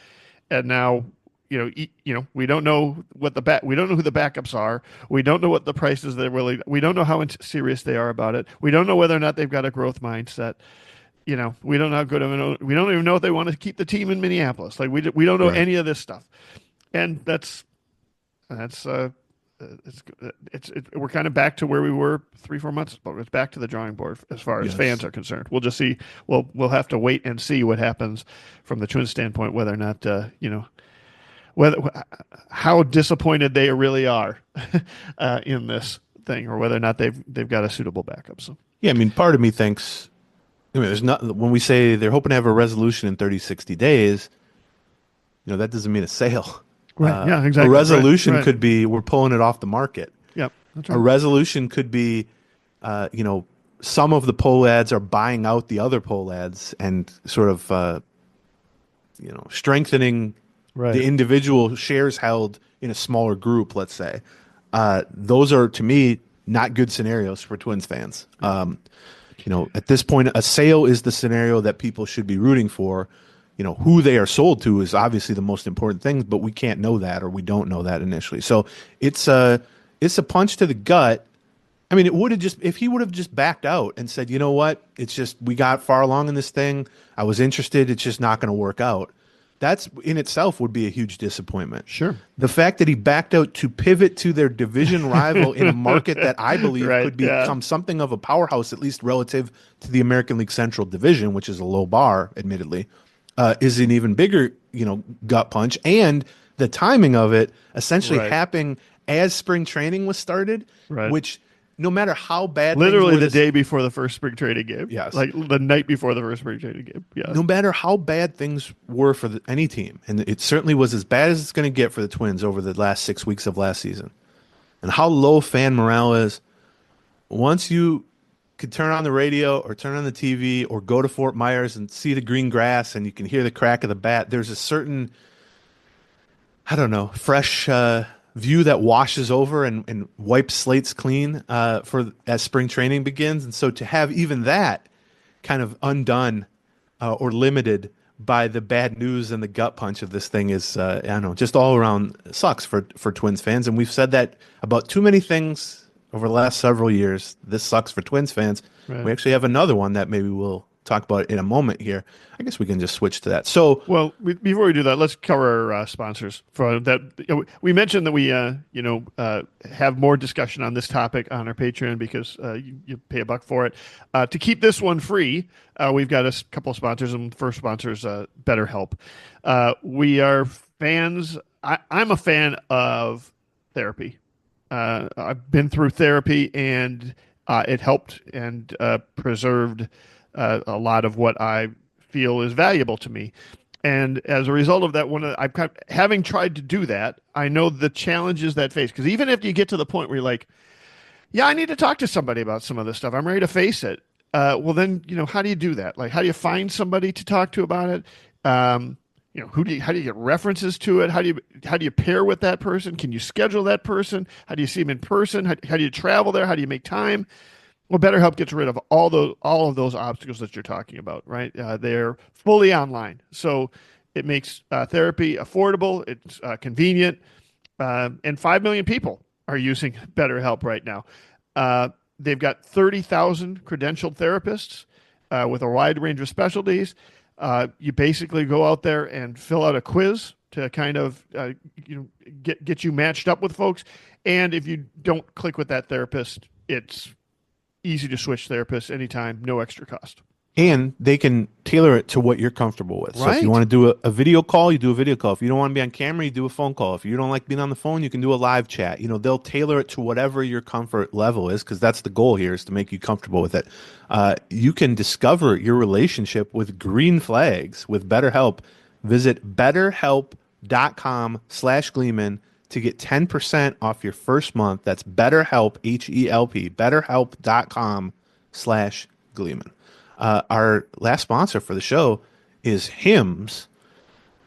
And now, we don't know we don't know who the backups are. We don't know what the prices we don't know how serious they are about it. We don't know whether or not they've got a growth mindset. We don't know how good of we don't even know if they want to keep the team in Minneapolis. We don't know any of this stuff, and we're kind of back to where we were 3-4 months ago. It's back to the drawing board as far as fans are concerned. We'll just see. We'll have to wait and see what happens from the Twins standpoint, whether or not how disappointed they really are in this thing, or whether or not they've got a suitable backup. So yeah, I mean, part of me thinks. I mean, there's not, when we say they're hoping to have a resolution in 30, 60 days, that doesn't mean a sale. Right. Yeah, exactly. A resolution could be we're pulling it off the market. Yep. That's right. A resolution could be, some of the Pohlads are buying out the other Pohlads and sort of strengthening Right. the individual shares held in a smaller group, let's say. Those are, to me, not good scenarios for Twins fans. At this point, a sale is the scenario that people should be rooting for. Who they are sold to is obviously the most important thing, but we can't know that, or we don't know that initially. So it's a punch to the gut. I mean, if he would have just backed out and said, you know what, it's just, we got far along in this thing. I was interested. It's just not going to work out. That's in itself would be a huge disappointment. Sure. The fact that he backed out to pivot to their division rival in a market that I believe could become something of a powerhouse, at least relative to the American League Central Division, which is a low bar, admittedly, is an even bigger, gut punch. And the timing of it essentially happening as spring training was started, which no matter how bad, literally the day before the first spring training game. Yes. Like the night before the first spring training game. Yeah. No matter how bad things were for any team, and it certainly was as bad as it's going to get for the Twins over the last 6 weeks of last season, and how low fan morale is, once you could turn on the radio or turn on the TV or go to Fort Myers and see the green grass and you can hear the crack of the bat, there's a certain, fresh view that washes over and wipes slates clean as spring training begins. And so to have even that kind of undone or limited by the bad news and the gut punch of this thing is, just all around sucks for Twins fans. And we've said that about too many things over the last several years. This sucks for Twins fans. Right. We actually have another one that maybe we'll talk about in a moment here. I guess we can just switch to that. So, well, before we do that, let's cover our sponsors. For that, we mentioned that we, have more discussion on this topic on our Patreon because you pay $1 for it. To keep this one free, we've got a couple of sponsors, and the first sponsor is BetterHelp. We are fans. I'm a fan of therapy. I've been through therapy, and it helped and preserved a lot of what I feel is valuable to me. And as a result of that, having tried to do that, I know the challenges that face. Because even if you get to the point where you're like, yeah, I need to talk to somebody about some of this stuff, I'm ready to face it. Well, then, how do you do that? Like, how do you find somebody to talk to about it? How do you get references to it? How do you pair with that person? Can you schedule that person? How do you see them in person? How do you travel there? How do you make time? Well, BetterHelp gets rid of all of those obstacles that you're talking about, right? They're fully online, so it makes therapy affordable. It's convenient, and 5 million people are using BetterHelp right now. They've got 30,000 credentialed therapists with a wide range of specialties. You basically go out there and fill out a quiz to kind of get you matched up with folks. And if you don't click with that therapist, it's easy to switch therapists anytime, no extra cost. And they can tailor it to what you're comfortable with. So if you want to do a video call, you do a video call. If you don't want to be on camera, you do a phone call. If you don't like being on the phone, you can do a live chat. They'll tailor it to whatever your comfort level is, because that's the goal here, is to make you comfortable with it. You can discover your relationship with green flags with BetterHelp. Visit betterhelp.com/Gleeman to get 10% off your first month. That's BetterHelp, HELP, betterhelp.com/Gleeman. Our last sponsor for the show is Hims.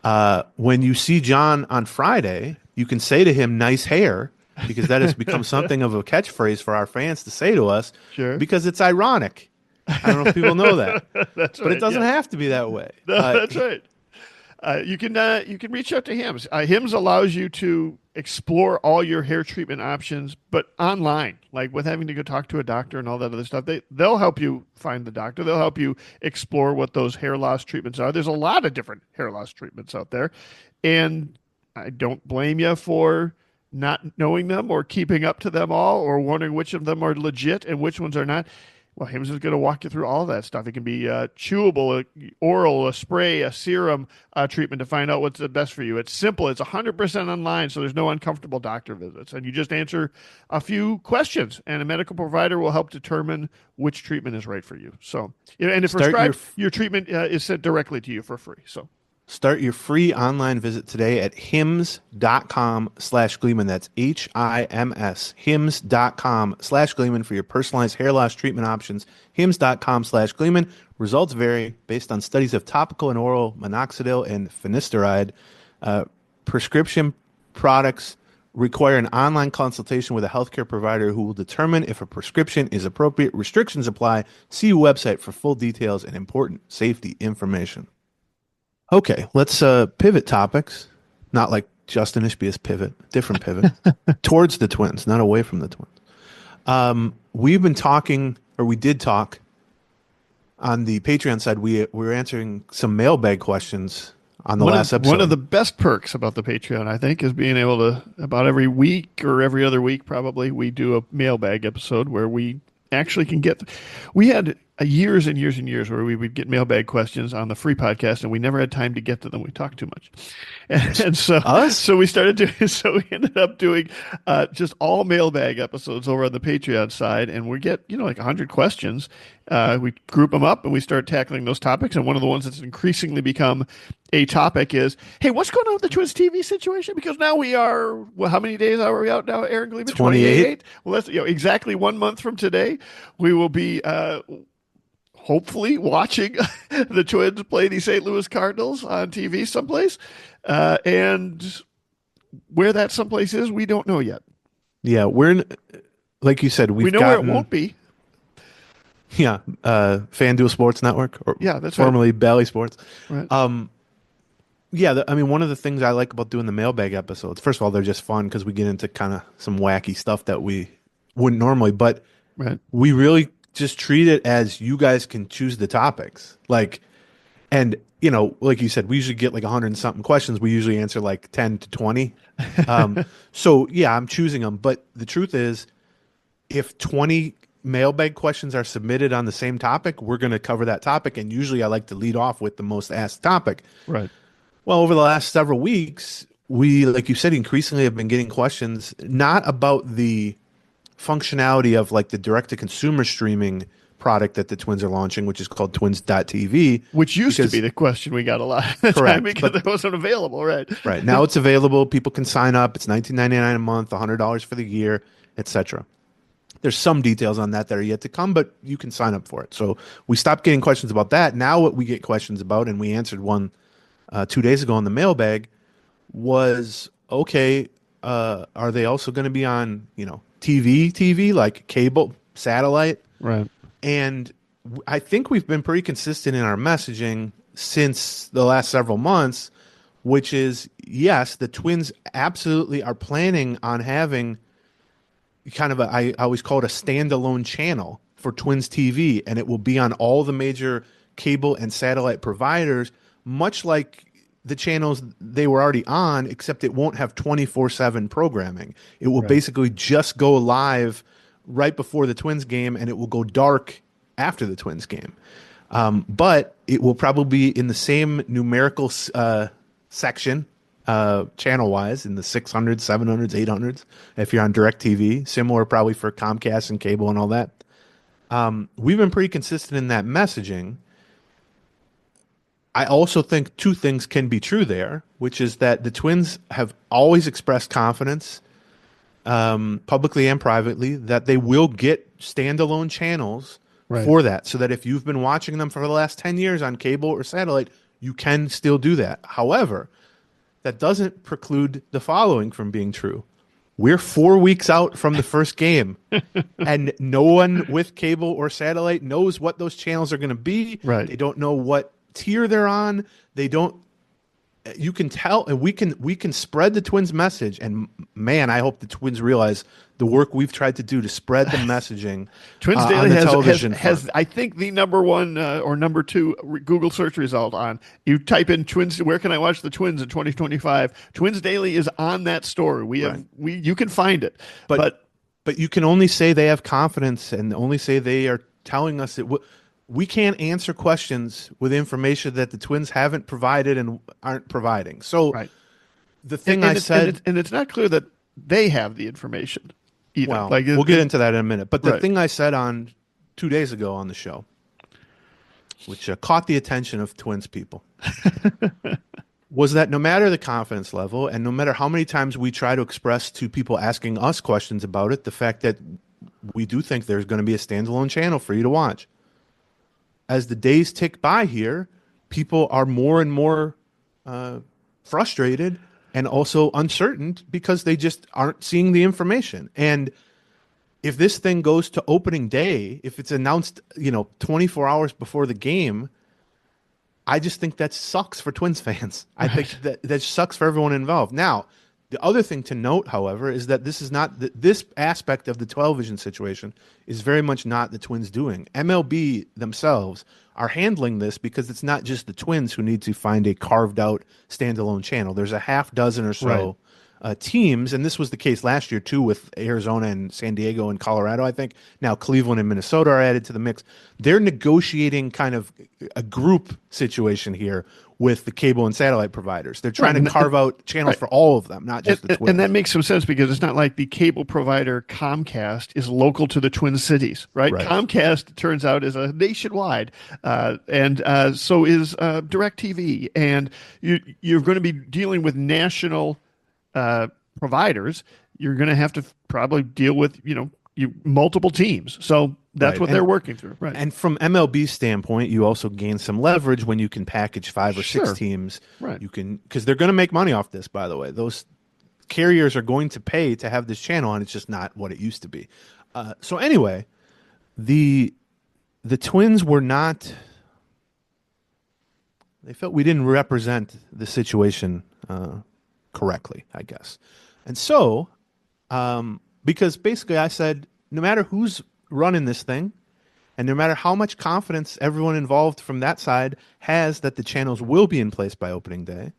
When you see John on Friday, you can say to him, "Nice hair," because that has become something of a catchphrase for our fans to say to us. Sure. Because it's ironic. I don't know if people know that. That's but right, it doesn't have to be that way. No, that's right. You can reach out to Hims. Hims allows you to explore all your hair treatment options, but online, like with having to go talk to a doctor and all that other stuff. They'll help you find the doctor. They'll help you explore what those hair loss treatments are. There's a lot of different hair loss treatments out there, and I don't blame you for not knowing them or keeping up to them all or wondering which of them are legit and which ones are not. Well, Hims is going to walk you through all of that stuff. It can be chewable, oral, a spray, a serum treatment to find out what's the best for you. It's simple. It's 100% online, so there's no uncomfortable doctor visits. And you just answer a few questions, and a medical provider will help determine which treatment is right for you. So, and if prescribed, your treatment is sent directly to you for free. So, Start your free online visit today at hims.com/Gleeman. That's HIMS, hims.com/Gleeman for your personalized hair loss treatment options. Hims.com/Gleeman. Results vary based on studies of topical and oral minoxidil and finasteride. Prescription products require an online consultation with a healthcare provider who will determine if a prescription is appropriate. Restrictions apply. See website for full details and important safety information. Okay, let's pivot topics. Not like Justin Ishbia's pivot, different pivot. Towards the Twins, not away from the Twins. We've been talking, or we did talk on the Patreon side. We were answering some mailbag questions on the last episode. One of the best perks about the Patreon, I think, is being able to, about every week or every other week probably, we do a mailbag episode where we actually can get, we had years and years and years where we would get mailbag questions on the free podcast and we never had time to get to them. We talked too much. And so we started doing, so we ended up doing just all mailbag episodes over on the Patreon side. And we get, like 100 questions. We group them up and we start tackling those topics. And one of the ones that's increasingly become a topic is, hey, what's going on with the Twins TV situation? Because now we are, well, how many days are we out now, Aaron Gleeman? 28. Well, that's exactly 1 month from today. We will be hopefully watching the Twins play the St. Louis Cardinals on TV someplace. And where that someplace is, we don't know yet. Yeah, we're in, like you said, we know where it won't be. Yeah, FanDuel Sports Network, or that's formerly Bally Sports. Right. Yeah, one of the things I like about doing the mailbag episodes, first of all, they're just fun because we get into kind of some wacky stuff that we wouldn't normally, but we really just treat it as you guys can choose the topics. Like you said, we usually get like 100 and something questions. We usually answer like 10 to 20. So yeah, I'm choosing them. But the truth is, if 20 mailbag questions are submitted on the same topic, we're going to cover that topic. And usually I like to lead off with the most asked topic. Right. Well, over the last several weeks, we, like you said, increasingly have been getting questions, not about the functionality of like the direct-to-consumer streaming product that the Twins are launching, which is called Twins.tv. Which used to be the question we got a lot of the time because it wasn't available, right? Right. Now it's available. People can sign up. It's $19.99 a month, $100 for the year, etc. There's some details on that are yet to come, but you can sign up for it. So we stopped getting questions about that. Now what we get questions about, and we answered one 2 days ago on the mailbag, was, okay, are they also going to be on, TV, like cable, satellite? Right. And I think we've been pretty consistent in our messaging since the last several months, which is, yes, the Twins absolutely are planning on having kind of I always call it a standalone channel for Twins TV, and it will be on all the major cable and satellite providers, much like the channels they were already on, except it won't have 24/7 programming. It will basically just go live right before the Twins game, and it will go dark after the Twins game. But it will probably be in the same numerical section, channel-wise, in the 600s, 700s, 800s, if you're on DirecTV. Similar probably for Comcast and cable and all that. We've been pretty consistent in that messaging. I also think two things can be true there, which is that the Twins have always expressed confidence, publicly and privately, that they will get standalone channels for that, so that if you've been watching them for the last 10 years on cable or satellite, you can still do that. However, that doesn't preclude the following from being true. We're 4 weeks out from the first game, and no one with cable or satellite knows what those channels are going to be. Right. They don't know what tier they're on. They don't. You can tell, and we can spread the Twins message. And man, I hope the Twins realize the work we've tried to do to spread the messaging. Twins on Daily the television has I think the number one or number two Google search result on. You type in Twins. Where can I watch the Twins in 2025? Twins Daily is on that story. You can find it, but you can only say they have confidence, and only say they are telling us it. We can't answer questions with information that the Twins haven't provided and aren't providing. So the thing I said... And it's not clear that they have the information either. Well, we'll get into that in a minute. But the thing I said on 2 days ago on the show, which caught the attention of Twins people, was that no matter the confidence level and no matter how many times we try to express to people asking us questions about it, the fact that we do think there's going to be a standalone channel for you to watch. As the days tick by here, people are more and more frustrated and also uncertain because they just aren't seeing the information. And if this thing goes to opening day, if it's announced, 24 hours before the game, I just think that sucks for Twins fans. I think that sucks for everyone involved. Now, the other thing to note, however, is that this is not this aspect of the television situation is very much not the Twins doing. MLB themselves are handling this because it's not just the Twins who need to find a carved out standalone channel. There's a half dozen or so teams, and this was the case last year too with Arizona and San Diego and Colorado, I think. Now Cleveland and Minnesota are added to the mix. They're negotiating kind of a group situation here with the cable and satellite providers. They're trying to carve out channels for all of them, not just the Twins. And that makes some sense because it's not like the cable provider Comcast is local to the Twin Cities, right? Comcast, it turns out, is a nationwide, and so is DirecTV. And you're going to be dealing with national providers. You're going to have to probably deal with, multiple teams. So that's what they're working through. Right. And from MLB's standpoint, you also gain some leverage when you can package 5 or 6 teams. Right. You can, because they're going to make money off this, by the way. Those carriers are going to pay to have this channel, and it's just not what it used to be. So anyway, the Twins were not, they felt we didn't represent the situation correctly, I guess. And so, because basically I said, no matter who's running this thing, and no matter how much confidence everyone involved from that side has that the channels will be in place by opening day,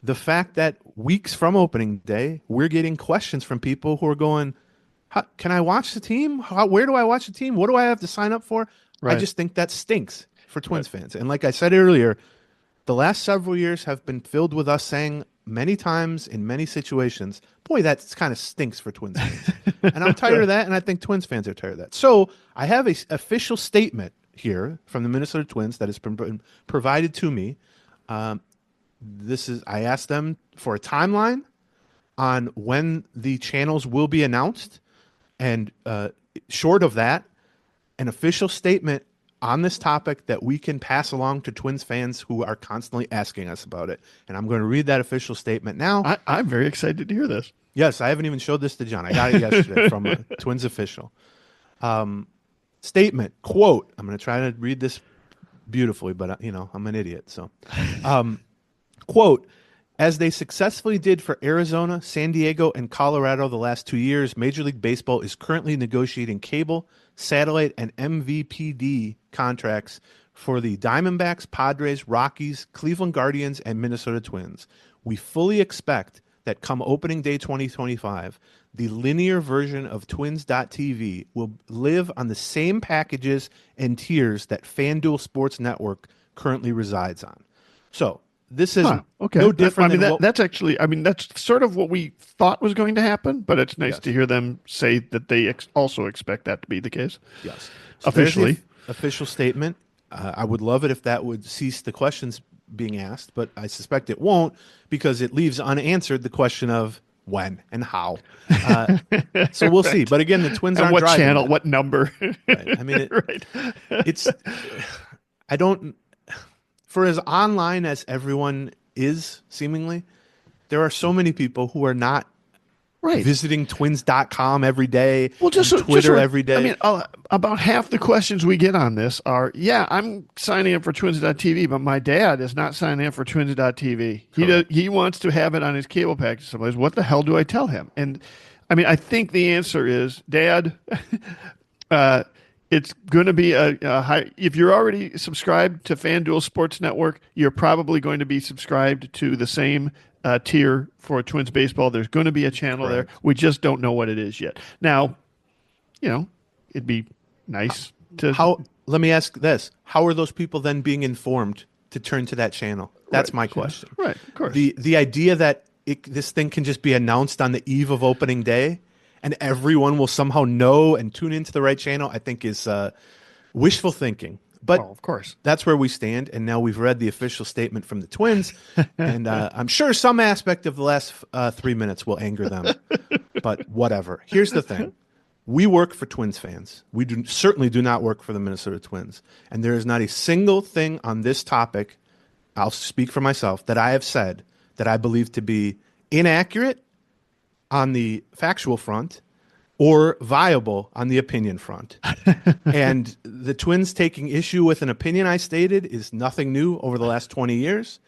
the fact that weeks from opening day, we're getting questions from people who are going, can I watch the team? Where do I watch the team? What do I have to sign up for? I just think that stinks for Twins fans. And like I said earlier, the last several years have been filled with us saying many times in many situations, boy, that kind of stinks for Twins fans. And I'm tired of that, and I think Twins fans are tired of that. So I have an official statement here from the Minnesota Twins that has been provided to me. I asked them for a timeline on when the channels will be announced, and short of that, an official statement on this topic that we can pass along to Twins fans who are constantly asking us about it. And I'm going to read that official statement now. I'm very excited to hear this. Yes, I haven't even showed this to John. I got it yesterday from a Twins official. Statement, quote, I'm going to try to read this beautifully, but, I'm an idiot. So, quote, as they successfully did for Arizona, San Diego, and Colorado the last 2 years, Major League Baseball is currently negotiating cable, satellite, and MVPD contracts for the Diamondbacks, Padres, Rockies, Cleveland Guardians, and Minnesota Twins. We fully expect that come opening day 2025, the linear version of Twins.tv will live on the same packages and tiers that FanDuel Sports Network currently resides on. So this is no different. That's sort of what we thought was going to happen, but it's nice to hear them say that they also expect that to be the case. Yes. So officially. Official statement. I would love it if that would cease the questions being asked, but I suspect it won't because it leaves unanswered the question of when and how. So we'll see. But again, the Twins aren't what driving channel, that. what number. Right. I mean, for as online as everyone is, seemingly, there are so many people who are not visiting twins.com every day, Twitter every day. I mean, about half the questions we get on this are, I'm signing up for twins.tv, but my dad is not signing up for twins.tv. He wants to have it on his cable package someplace. What the hell do I tell him? And I mean, I think the answer is, Dad, it's going to be a high. If you're already subscribed to FanDuel Sports Network, you're probably going to be subscribed to the same tier for Twins baseball. There's going to be a channel there. We just don't know what it is yet. Now, it'd be nice to. Let me ask this: how are those people then being informed to turn to that channel? That's my question. Right, of course. The idea that this thing can just be announced on the eve of opening day, and everyone will somehow know and tune into the right channel, I think is wishful thinking. But of course. that's where we stand. And now we've read the official statement from the Twins. And I'm sure some aspect of the last 3 minutes will anger them. But whatever. Here's the thing. We work for Twins fans. We certainly do not work for the Minnesota Twins. And there is not a single thing on this topic, I'll speak for myself, that I have said that I believe to be inaccurate on the factual front or viable on the opinion front. And the Twins taking issue with an opinion I stated is nothing new over the last 20 years.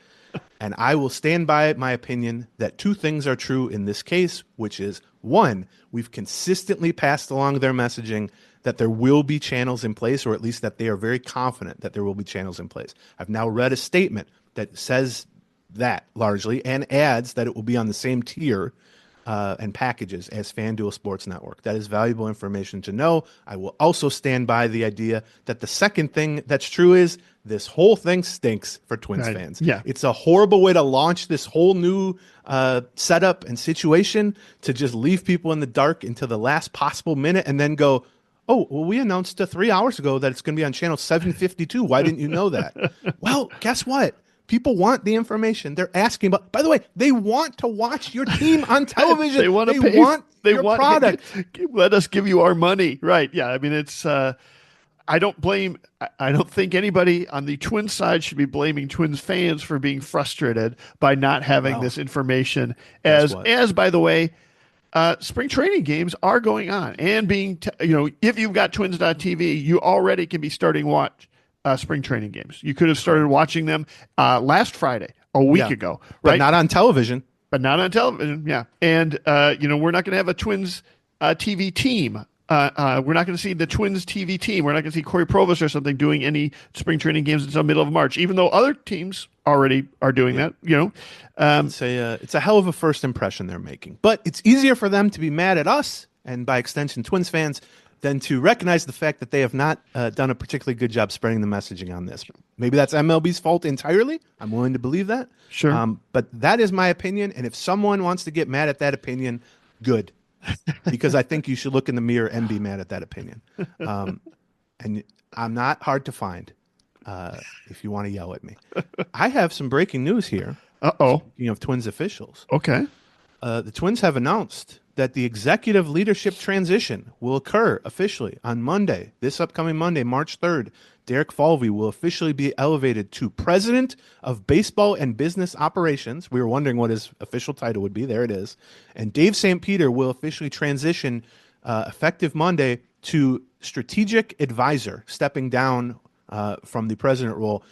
And I will stand by my opinion that two things are true in this case, which is, one, we've consistently passed along their messaging that there will be channels in place, or at least that they are very confident that there will be channels in place. I've now read a statement that says that largely and adds that it will be on the same tier and packages as FanDuel Sports Network. That is valuable information to know. I will also stand by the idea that the second thing that's true is this whole thing stinks for Twins fans. Yeah. It's a horrible way to launch this whole new setup and situation, to just leave people in the dark until the last possible minute and then go, oh, well, we announced 3 hours ago that it's going to be on channel 752. Why didn't you know that? Well, guess what? People want the information. They're asking about. By the way, they want to watch your team on television. They want to pay. They want product. Let us give you our money. Right? Yeah. I mean, it's. I don't blame. I don't think anybody on the Twins side should be blaming Twins fans for being frustrated by not having this information. As by the way, spring training games are going on and being. If you've got Twins.tv, you already can be starting watch. Spring training games. You could have started watching them last Friday, a week ago, right? But not on television. Yeah. And, we're not going to have a Twins TV team. We're not going to see the Twins TV team. We're not going to see Corey Provis or something doing any spring training games until middle of March, even though other teams already are doing that, It's a hell of a first impression they're making. But it's easier for them to be mad at us, and by extension, Twins fans, than to recognize the fact that they have not done a particularly good job spreading the messaging on this. Maybe that's MLB's fault entirely. I'm willing to believe that. Sure. But that is my opinion, and if someone wants to get mad at that opinion, good. Because I think you should look in the mirror and be mad at that opinion. And I'm not hard to find if you want to yell at me. I have some breaking news here. Uh-oh. Speaking of Twins officials. Okay. The Twins have announced that the executive leadership transition will occur officially on Monday, this upcoming Monday, March 3rd. Derek Falvey will officially be elevated to President of Baseball and Business Operations. We were wondering what his official title would be. There it is. And Dave St. Peter will officially transition effective Monday to Strategic Advisor, stepping down from the president role.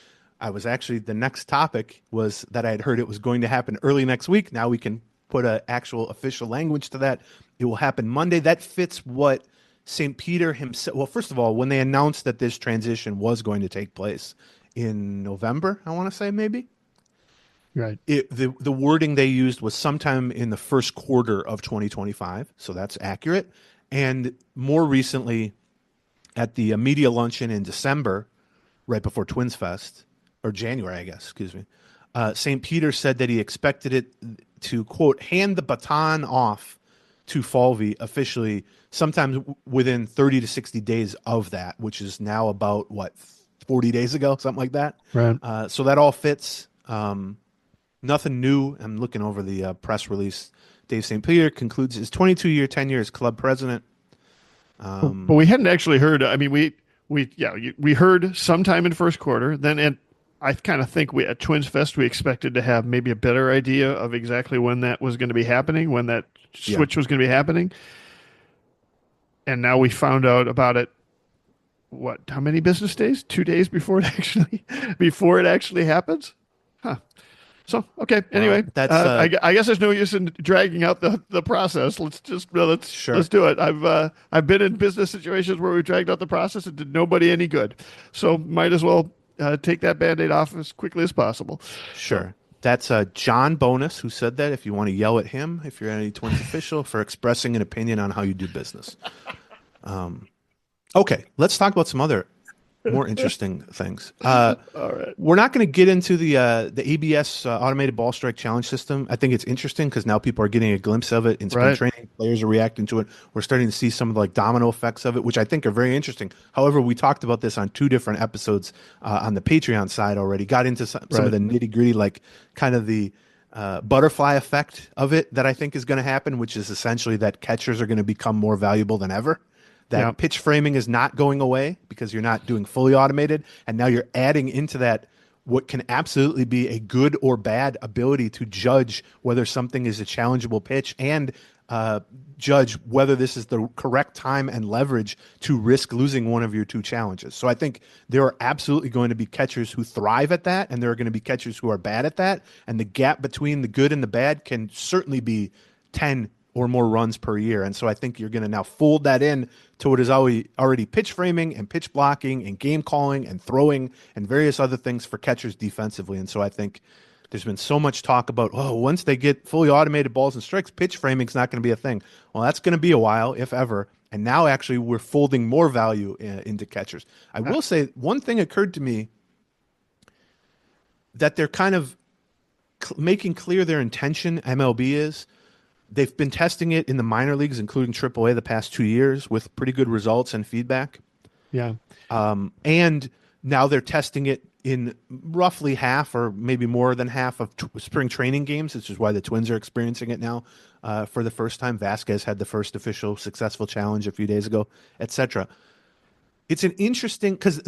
The next topic was that I had heard it was going to happen early next week. Now we can put an actual official language to that. It will happen Monday. That fits what St. Peter himself. Well, first of all, when they announced that this transition was going to take place in November, I want to say maybe. Right. The wording they used was sometime in the first quarter of 2025. So that's accurate. And more recently, at the media luncheon in December, right before Twins Fest, or January, I guess, excuse me, St. Peter said that he expected it to, quote, hand the baton off to Falvey officially sometime within 30 to 60 days of that, which is now about, 40 days ago, something like that. Right. So that all fits. Nothing new. I'm looking over the press release. Dave St. Peter concludes his 22-year tenure as club president. But we hadn't actually heard. I mean, we heard sometime in first quarter. Then I kind of think at Twins Fest we expected to have maybe a better idea of exactly when that was going to be happening, when that switch was going to be happening. And now we found out about it. How many business days? 2 days before it actually happens? Huh. So, okay. Anyway, I guess there's no use in dragging out the process. Let's do it. I've been in business situations where we dragged out the process and did nobody any good. So might as well take that Band-Aid off as quickly as possible. Sure. That's John Bonus who said that. If you want to yell at him, if you're any Twins official, for expressing an opinion on how you do business. Okay, let's talk about some other more interesting things. All right. We're not going to get into the ABS automated ball strike challenge system. I think it's interesting because now people are getting a glimpse of it in spring training. Players are reacting to it. We're starting to see some of the domino effects of it, which I think are very interesting. However, we talked about this on 2 different episodes on the Patreon side already. Got into some of the nitty gritty, like kind of the butterfly effect of it that I think is going to happen, which is essentially that catchers are going to become more valuable than ever. That pitch framing is not going away because you're not doing fully automated, and now you're adding into that what can absolutely be a good or bad ability to judge whether something is a challengeable pitch and judge whether this is the correct time and leverage to risk losing one of your 2 challenges. So I think there are absolutely going to be catchers who thrive at that, and there are going to be catchers who are bad at that, and the gap between the good and the bad can certainly be 10 or more runs per year. And so I think you're going to now fold that in to what is already pitch framing and pitch blocking and game calling and throwing and various other things for catchers defensively. And so I think there's been so much talk about, once they get fully automated balls and strikes, pitch framing is not going to be a thing. Well, that's going to be a while, if ever. And now actually we're folding more value into catchers. I will say one thing occurred to me that they're kind of making clear their intention, MLB is. They've been testing it in the minor leagues, including AAA, the past 2 years with pretty good results and feedback. Yeah. And now they're testing it in roughly half or maybe more than half of spring training games, which is why the Twins are experiencing it now for the first time. Vasquez had the first official successful challenge a few days ago, etc. It's an interesting because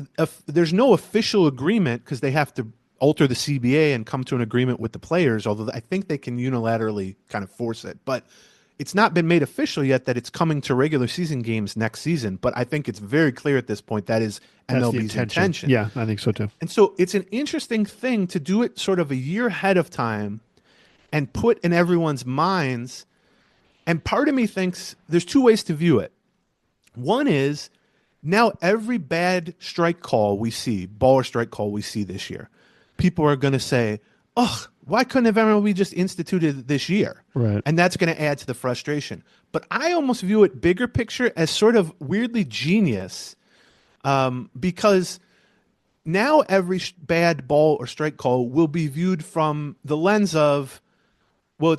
there's no official agreement because they have to alter the CBA and come to an agreement with the players, although I think they can unilaterally kind of force it. But it's not been made official yet that it's coming to regular season games next season. But I think it's very clear at this point that is MLB's intention. Yeah, I think so too. And so it's an interesting thing to do it sort of a year ahead of time and put in everyone's minds. And part of me thinks there's 2 ways to view it. One is now every bad strike call we see, ball or strike call we see this year, people are going to say, why couldn't have MLB just instituted it this year? Right. And that's going to add to the frustration. But I almost view it bigger picture as sort of weirdly genius because now every bad ball or strike call will be viewed from the lens of, well,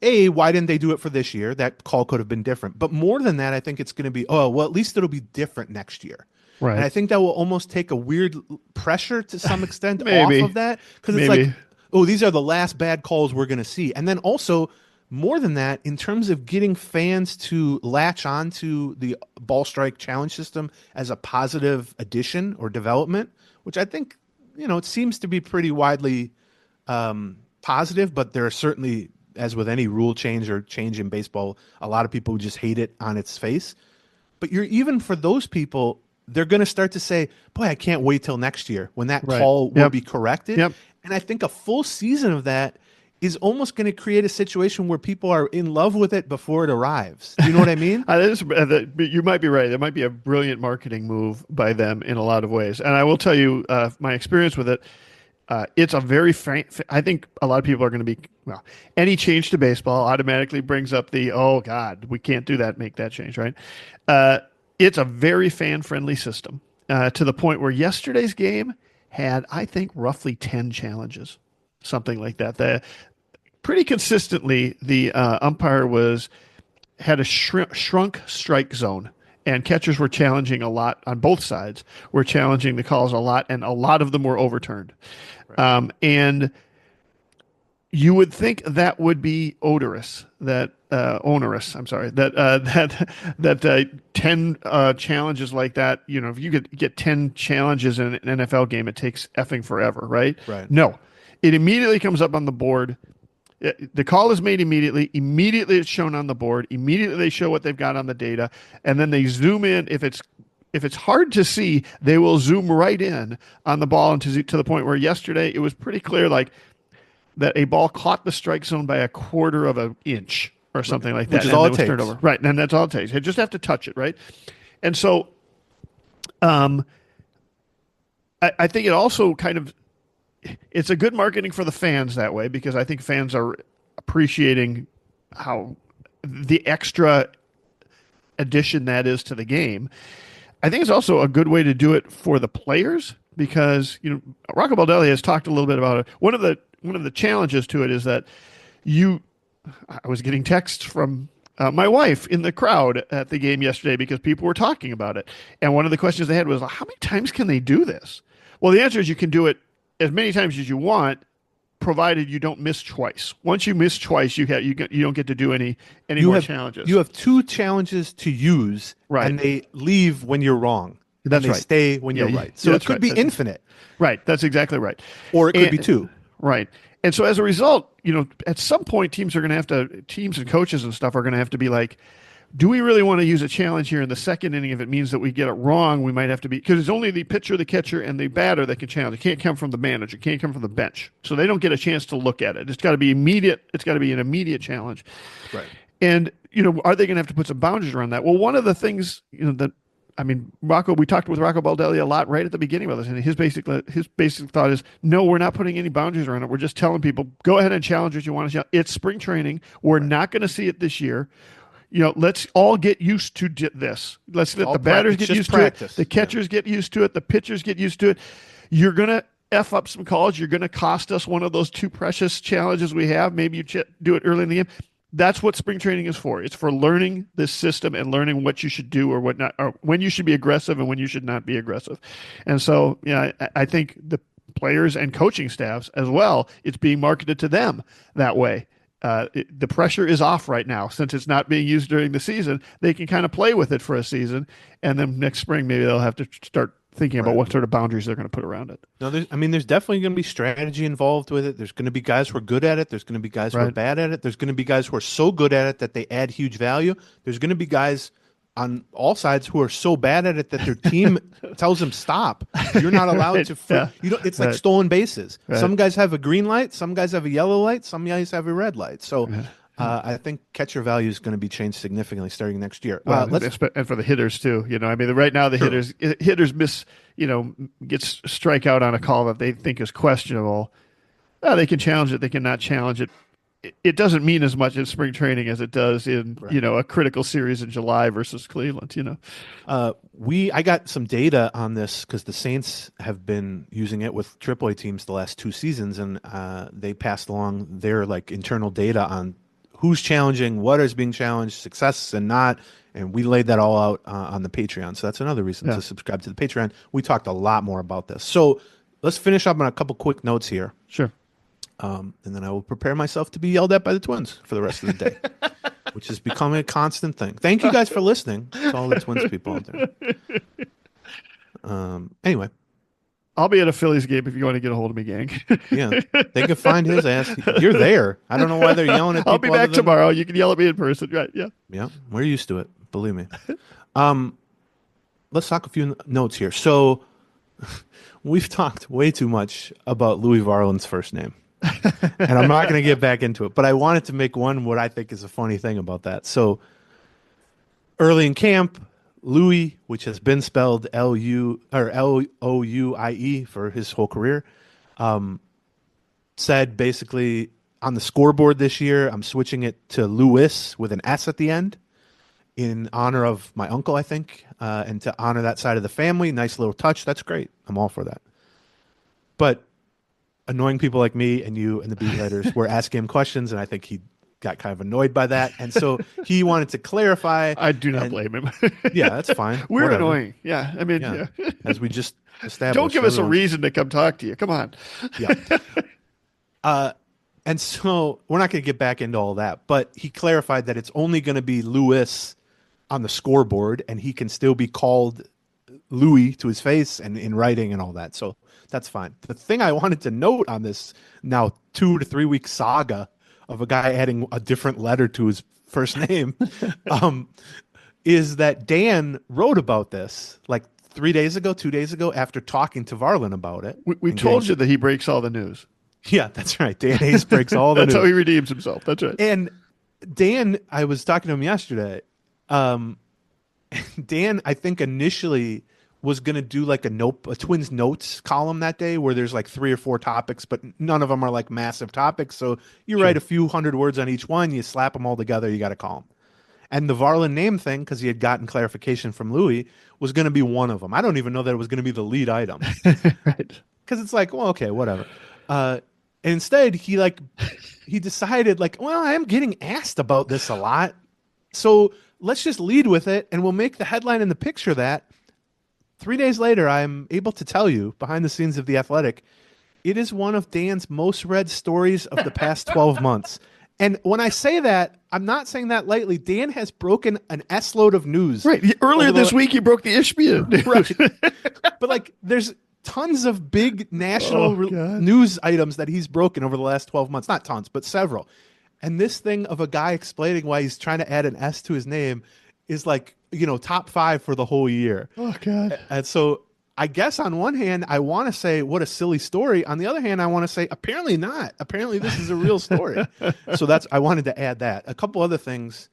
why didn't they do it for this year? That call could have been different. But more than that, I think it's going to be, at least it'll be different next year. Right. And I think that will almost take a weird pressure to some extent off of that. Because it's like, these are the last bad calls we're going to see. And then also, more than that, in terms of getting fans to latch onto the ball strike challenge system as a positive addition or development, which I think, it seems to be pretty widely positive, but there are certainly, as with any rule change or change in baseball, a lot of people who just hate it on its face. But even for those people, they're going to start to say, boy, I can't wait till next year when that call will be corrected. Yep. And I think a full season of that is almost going to create a situation where people are in love with it before it arrives. Do you know what I mean? You might be right. It might be a brilliant marketing move by them in a lot of ways. And I will tell you my experience with it. It's a very I think a lot of people are going to be, any change to baseball automatically brings up the, oh, God, we can't do that, make that change, right? It's a very fan-friendly system to the point where yesterday's game had, I think, roughly 10 challenges, something like that. Pretty consistently, the umpire had a shrunk strike zone, and catchers were challenging a lot on both sides. Were challenging the calls a lot, and a lot of them were overturned. Right. And you would think that would be onerous. That 10 challenges like that. If you could get 10 challenges in an NFL game, it takes effing forever, right? Right. No, it immediately comes up on the board. The call is made immediately. Immediately, it's shown on the board. Immediately, they show what they've got on the data, and then they zoom in. If it's hard to see, they will zoom right in on the ball, and to the point where yesterday it was pretty clear, like that a ball caught the strike zone by a quarter of an inch or something like that. Which is all it takes. Turned over. Right, and that's all it takes. You just have to touch it, right? And so, I think it also kind of. It's a good marketing for the fans that way, because I think fans are appreciating how the extra addition that is to the game. I think it's also a good way to do it for the players, because Rocco Baldelli has talked a little bit about it. One of the challenges to it is that I was getting texts from my wife in the crowd at the game yesterday because people were talking about it. And one of the questions they had was, how many times can they do this? Well, the answer is you can do it as many times as you want, provided you don't miss twice. Once you miss twice, you don't get to do any more challenges. You have 2 challenges to use, right, and they leave when you're wrong. That's and they right. stay when you're right. So it could be infinite. Right. That's exactly right. Or it could be 2. Right. And so as a result, at some point, teams and coaches and stuff are going to have to be like, do we really want to use a challenge here in the second inning? If it means that we get it wrong, we might have to because it's only the pitcher, the catcher, and the batter that can challenge. It can't come from the manager. It can't come from the bench. So they don't get a chance to look at it. It's got to be immediate. It's got to be an immediate challenge. Right. And, are they going to have to put some boundaries around that? Well, one of the things, we talked with Rocco Baldelli a lot right at the beginning of this, and his basic thought is, no, we're not putting any boundaries around it. We're just telling people, go ahead and challenge what you want to challenge. It's spring training. We're not going to see it this year. Let's all get used to this. Let's let the batters get used to it. The catchers get used to it. The pitchers get used to it. You're going to F up some calls. You're going to cost us one of those 2 precious challenges we have. Maybe you do it early in the game. That's what spring training is for. It's for learning this system and learning what you should do or what not, or when you should be aggressive and when you should not be aggressive. And so, I think the players and coaching staffs as well, it's being marketed to them that way. The pressure is off right now since it's not being used during the season. They can kind of play with it for a season, and then next spring maybe they'll have to start thinking about what sort of boundaries they're going to put around it. No, there's definitely going to be strategy involved with it. There's going to be guys who are good at it. There's going to be guys who are bad at it. There's going to be guys who are so good at it that they add huge value. There's going to be guys on all sides who are so bad at it that their team tells them stop. You're not allowed to. It's like stolen bases. Right. Some guys have a green light. Some guys have a yellow light. Some guys have a red light. So I think catcher value is going to be changed significantly starting next year. And for the hitters too. Right now the hitters miss. Get strike out on a call that they think is questionable. They can challenge it. They cannot challenge it. It doesn't mean as much in spring training as it does in a critical series in July versus Cleveland. I got some data on this because the Saints have been using it with AAA teams the last 2 seasons, and they passed along their internal data on who's challenging, what is being challenged, success and not, and we laid that all out on the Patreon. So that's another reason to subscribe to the Patreon. We talked a lot more about this. So let's finish up on a couple quick notes here. Sure. And then I will prepare myself to be yelled at by the Twins for the rest of the day, which is becoming a constant thing. Thank you guys for listening to all the Twins people out there. Anyway. I'll be at a Phillies game if you want to get a hold of me, gang. Yeah, they can find his ass. You're there. I don't know why they're yelling at people. I'll be back tomorrow. You can yell at me in person. Right, yeah. Yeah, we're used to it. Believe me. Let's talk a few notes here. So we've talked way too much about Louis Varland's first name. And I'm not going to get back into it, but I wanted to make what I think is a funny thing about that. So early in camp, Louis, which has been spelled Louie for his whole career, said basically on the scoreboard this year, I'm switching it to Louis with an S at the end in honor of my uncle, I think, and to honor that side of the family. Nice little touch. That's great. I'm all for that. But annoying people like me and you and the beat writers were asking him questions, and I think he got kind of annoyed by that. And so he wanted to clarify. I do not blame him. Yeah, that's fine. We're whatever. Annoying. Yeah. I mean, yeah. As we just established. Don't give us a reason to come talk to you. Come on. Yeah. And so we're not going to get back into all that, but he clarified that it's only going to be Louis on the scoreboard, and he can still be called Louis to his face and in writing and all that. So that's fine. The thing I wanted to note on this now 2 to 3 week saga of a guy adding a different letter to his first name is that Dan wrote about this like 2 days ago after talking to Varland about it. We told you that he breaks all the news. Yeah, that's right. Dan Hayes breaks all the news. That's how he redeems himself. That's right. And Dan, I was talking to him yesterday. Dan, I think initially was going to do like a Twins notes column that day where there's like 3 or 4 topics, but none of them are like massive topics. So you write a few hundred words on each one, you slap them all together, you got to call them. And the Varland name thing, because he had gotten clarification from Louis, was going to be one of them. I don't even know that it was going to be the lead item. Right. Because it's like, well, okay, whatever. And instead, he decided like, well, I am getting asked about this a lot. So let's just lead with it, and we'll make the headline and the picture that 3 days later, I'm able to tell you, behind the scenes of The Athletic, it is one of Dan's most read stories of the past 12 months. And when I say that, I'm not saying that lightly. Dan has broken an S-load of news. Right. Earlier this week, he broke the Ishbia. Right. But like, there's tons of big national news items that he's broken over the last 12 months. Not tons, but several. And this thing of a guy explaining why he's trying to add an S to his name is like, top 5 for the whole year. Oh, God. And so I guess on one hand, I want to say what a silly story. On the other hand, I want to say apparently not. Apparently this is a real story. So I wanted to add that. A couple other things.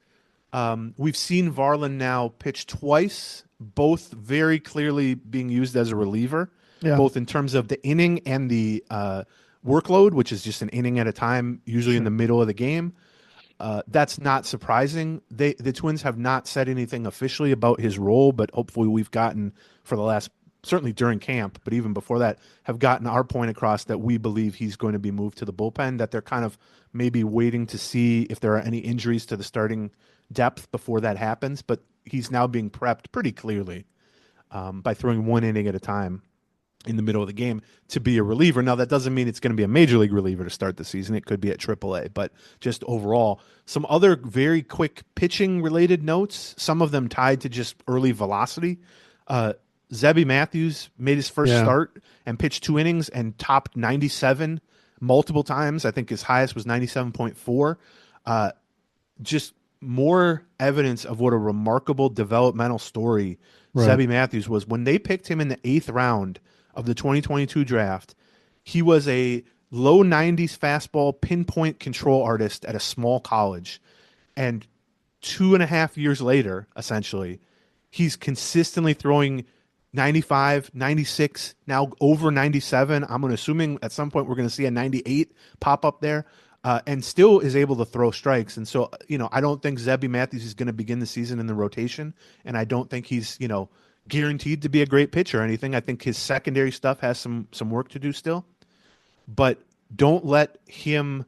We've seen Varland now pitch twice, both very clearly being used as a reliever, both in terms of the inning and the workload, which is just an inning at a time, usually in the middle of the game. That's not surprising. The Twins have not said anything officially about his role, but hopefully we've gotten for the last, certainly during camp, but even before that, have gotten our point across that we believe he's going to be moved to the bullpen, that they're kind of maybe waiting to see if there are any injuries to the starting depth before that happens. But he's now being prepped pretty clearly by throwing one inning at a time in the middle of the game to be a reliever. Now, that doesn't mean it's going to be a major league reliever to start the season. It could be at AAA, but just overall, some other very quick pitching related notes, some of them tied to just early velocity. Zebby Matthews made his first start and pitched 2 innings and topped 97 multiple times. I think his highest was 97.4. Just more evidence of what a remarkable developmental story Zebby Matthews was. When they picked him in the 8th round of the 2022 draft, he was a low 90s fastball pinpoint control artist at a small college. And 2.5 years later, essentially, he's consistently throwing 95, 96, now over 97. I'm assuming at some point we're going to see a 98 pop up there, and still is able to throw strikes. And so, I don't think Zebby Matthews is going to begin the season in the rotation, and I don't think he's, guaranteed to be a great pitcher or anything. I think his secondary stuff has some work to do still, but don't let him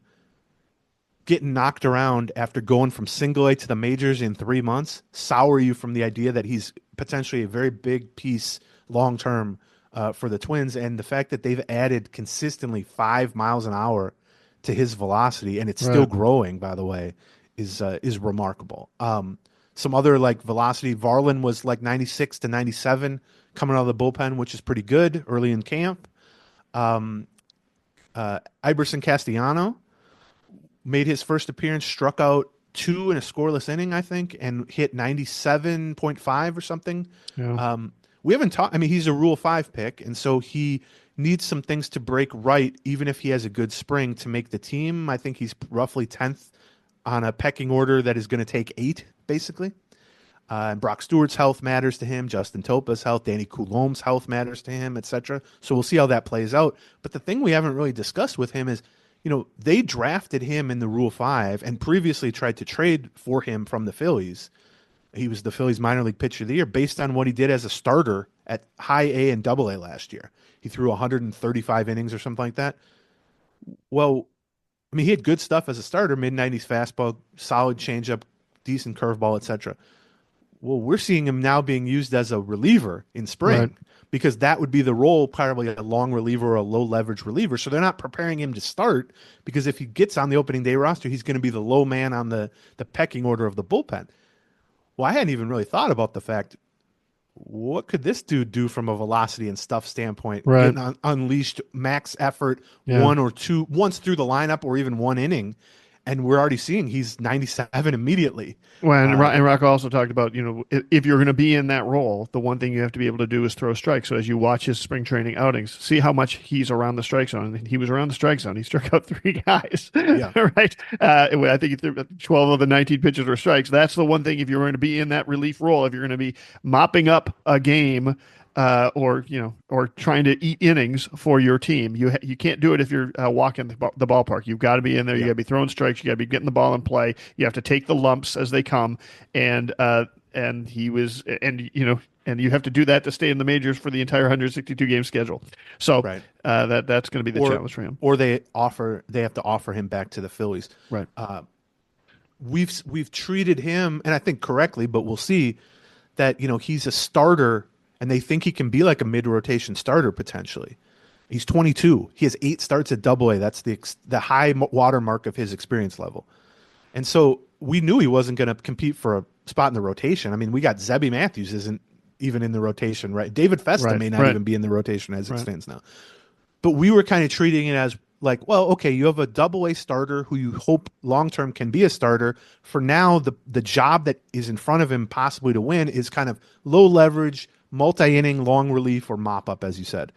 get knocked around after going from single A to the majors in 3 months sour you from the idea that he's potentially a very big piece long-term for the Twins. And the fact that they've added consistently 5 miles an hour to his velocity, and it's still growing, by the way, is remarkable. Some other velocity, Varland was 96 to 97 coming out of the bullpen, which is pretty good early in camp. Iverson Castellano made his first appearance, struck out 2 in a scoreless inning, I think, and hit 97.5 or something. Yeah. We haven't talked. I mean, he's a Rule 5 pick, and so he needs some things to break right, even if he has a good spring, to make the team. I think he's roughly 10th on a pecking order that is going to take 8, basically. And Brock Stewart's health matters to him. Justin Topa's health, Danny Coulombe's health matters to him, etc. So we'll see how that plays out. But the thing we haven't really discussed with him is, they drafted him in the Rule 5 and previously tried to trade for him from the Phillies. He was the Phillies minor league pitcher of the year based on what he did as a starter at high A and double A last year. He threw 135 innings or something like that. Well, I mean, he had good stuff as a starter, mid-90s fastball, solid changeup, decent curveball, etc. Well, we're seeing him now being used as a reliever in spring because that would be the role, probably a long reliever or a low leverage reliever. So they're not preparing him to start because if he gets on the opening day roster, he's going to be the low man on the pecking order of the bullpen. Well, I hadn't even really thought about the fact, what could this dude do from a velocity and stuff standpoint? Getting unleashed max effort once through the lineup or even one inning. And we're already seeing he's 97 immediately. Well, and Rocco also talked about, if you're going to be in that role, the one thing you have to be able to do is throw strikes. So as you watch his spring training outings, see how much he's around the strike zone. And he was around the strike zone. He struck out 3 guys. Yeah. Right. I think he threw 12 of the 19 pitches were strikes. That's the one thing if you're going to be in that relief role, if you're going to be mopping up a game, or trying to eat innings for your team. You can't do it if you're walking the ballpark. You've got to be in there. You got to be throwing strikes. You got to be getting the ball in play. You have to take the lumps as they come. And he was, and you have to do that to stay in the majors for the entire 162 game schedule. So that's going to be the challenge for him. Or they have to offer him back to the Phillies. Right. we've treated him, and I think correctly, but we'll see that he's a starter, and they think he can be like a mid-rotation starter potentially. He's 22. He has 8 starts at Double A. That's the high watermark of his experience level. And so we knew he wasn't going to compete for a spot in the rotation. I mean, we got Zebby Matthews isn't even in the rotation, right? David Festa may not even be in the rotation as it stands now. But we were kind of treating it as like, well, okay, you have a Double A starter who you hope long-term can be a starter. For now, the job that is in front of him possibly to win is kind of low leverage, multi-inning, long relief, or mop-up, as you said.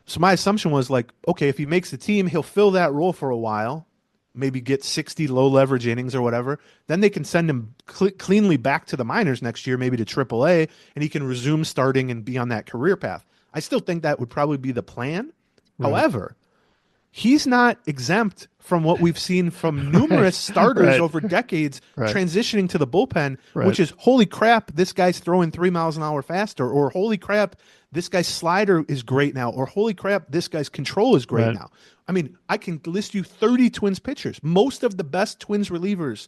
So my assumption was like, okay, if he makes the team, he'll fill that role for a while, maybe get 60 low leverage innings or whatever. Then they can send him cleanly back to the minors next year, maybe to AAA, and he can resume starting and be on that career path. I still think that would probably be the plan. Right. However, he's not exempt from what we've seen from numerous starters over decades transitioning to the bullpen, which is, holy crap, this guy's throwing 3 miles an hour faster, or holy crap, this guy's slider is great now, or holy crap, this guy's control is great now. I mean, I can list you 30 Twins pitchers, most of the best Twins relievers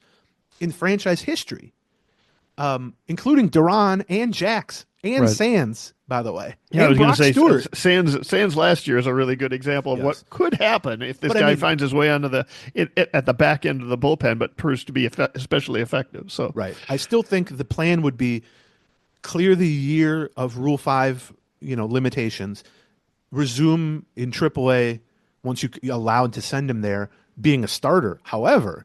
in franchise history, including Duran and Jax and Sands, by the way. Yeah, I was going to say Stewart. Sands last year is a really good example of what could happen if this guy finds his way onto at the back end of the bullpen, but proves to be especially effective. So I still think the plan would be clear the year of Rule 5, limitations, resume in AAA once you're allowed to send him there, being a starter. However,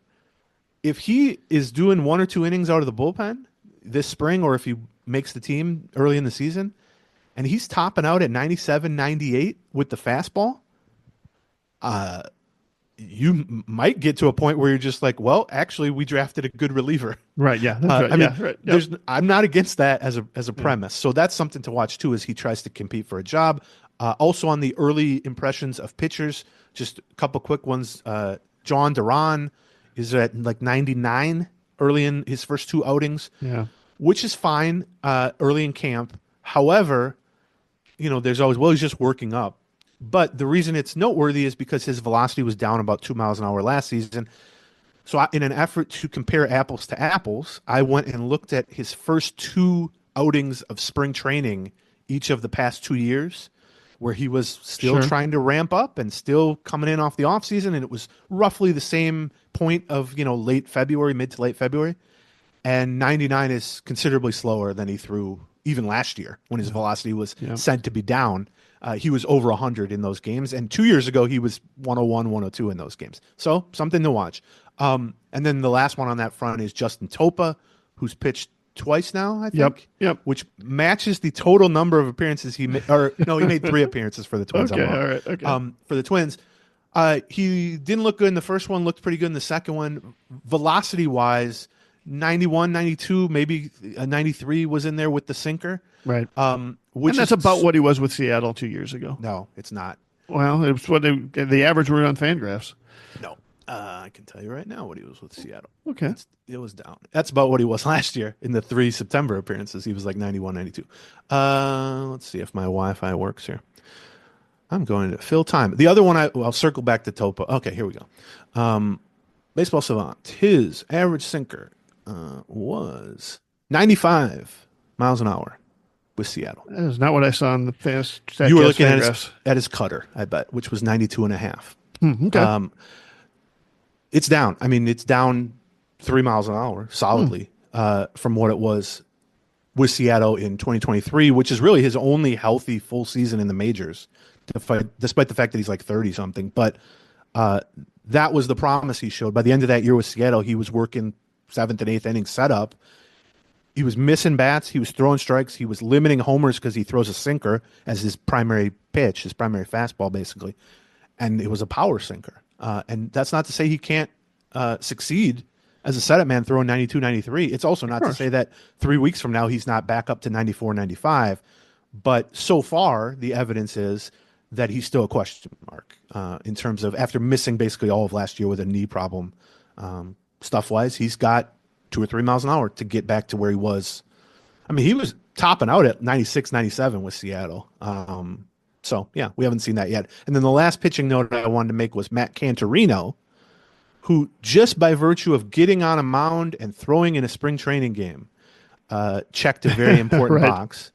if he is doing 1 or 2 innings out of the bullpen this spring, or if he makes the team early in the season, and he's topping out at 97, 98 with the fastball, you might get to a point where you're just like, well, actually, we drafted a good reliever. Right, yeah. That's right. I'm not against that as a premise. So that's something to watch, too, as he tries to compete for a job. Also on the early impressions of pitchers, just a couple quick ones. John Duran is at like 99 early in his first 2 outings, which is fine early in camp. However, there's always, well, he's just working up. But the reason it's noteworthy is because his velocity was down about 2 miles an hour last season. So in an effort to compare apples to apples, I went and looked at his first 2 outings of spring training each of the past 2 years, where he was still trying to ramp up and still coming in off the offseason, and it was roughly the same point of, late February, mid to late February. And 99 is considerably slower than he threw even last year when his velocity was said to be down. He was over 100 in those games, and 2 years ago he was 101, 102 in those games. So something to watch. And then the last one on that front is Justin Topa, who's pitched twice now, I think. Yep. Which matches the total number of appearances he made. Or no, he made 3 appearances for the Twins. Okay, all right. Okay. For the Twins, he didn't look good in the first one. Looked pretty good in the second one. Velocity wise, 91, 92, maybe a 93 was in there with the sinker. Right. Which and that's about what he was with Seattle 2 years ago. No, it's not. Well, it was what the average were on Fangraphs. No. I can tell you right now what he was with Seattle. Okay. It was down. That's about what he was last year in the 3 September appearances. He was like 91, 92. Let's see if my Wi-Fi works here. I'm going to fill time. The other one, I'll circle back to Topa. Okay, here we go. Baseball Savant, his average sinker was 95 miles an hour with Seattle. That is not what I saw in the past. You were looking at his cutter, I bet, which was 92 and a half. Okay. It's down. I mean, it's down 3 miles an hour solidly from what it was with Seattle in 2023, which is really his only healthy full season in the majors, despite the fact that he's like 30 something. But that was the promise he showed. By the end of that year with Seattle, he was working 7th and 8th inning setup. He was missing bats. He was throwing strikes. He was limiting homers because he throws a sinker as his primary pitch, his primary fastball, basically. And it was a power sinker. And that's not to say he can't succeed as a setup man throwing 92, 93. It's also not to say that 3 weeks from now he's not back up to 94, 95. But so far, the evidence is that he's still a question mark in terms of after missing basically all of last year with a knee problem. Stuff-wise, he's got 2 or 3 miles an hour to get back to where he was. I mean, he was topping out at 96, 97 with Seattle. So, yeah, we haven't seen that yet. And then the last pitching note I wanted to make was Matt Cantorino, who just by virtue of getting on a mound and throwing in a spring training game, checked a very important Right. box.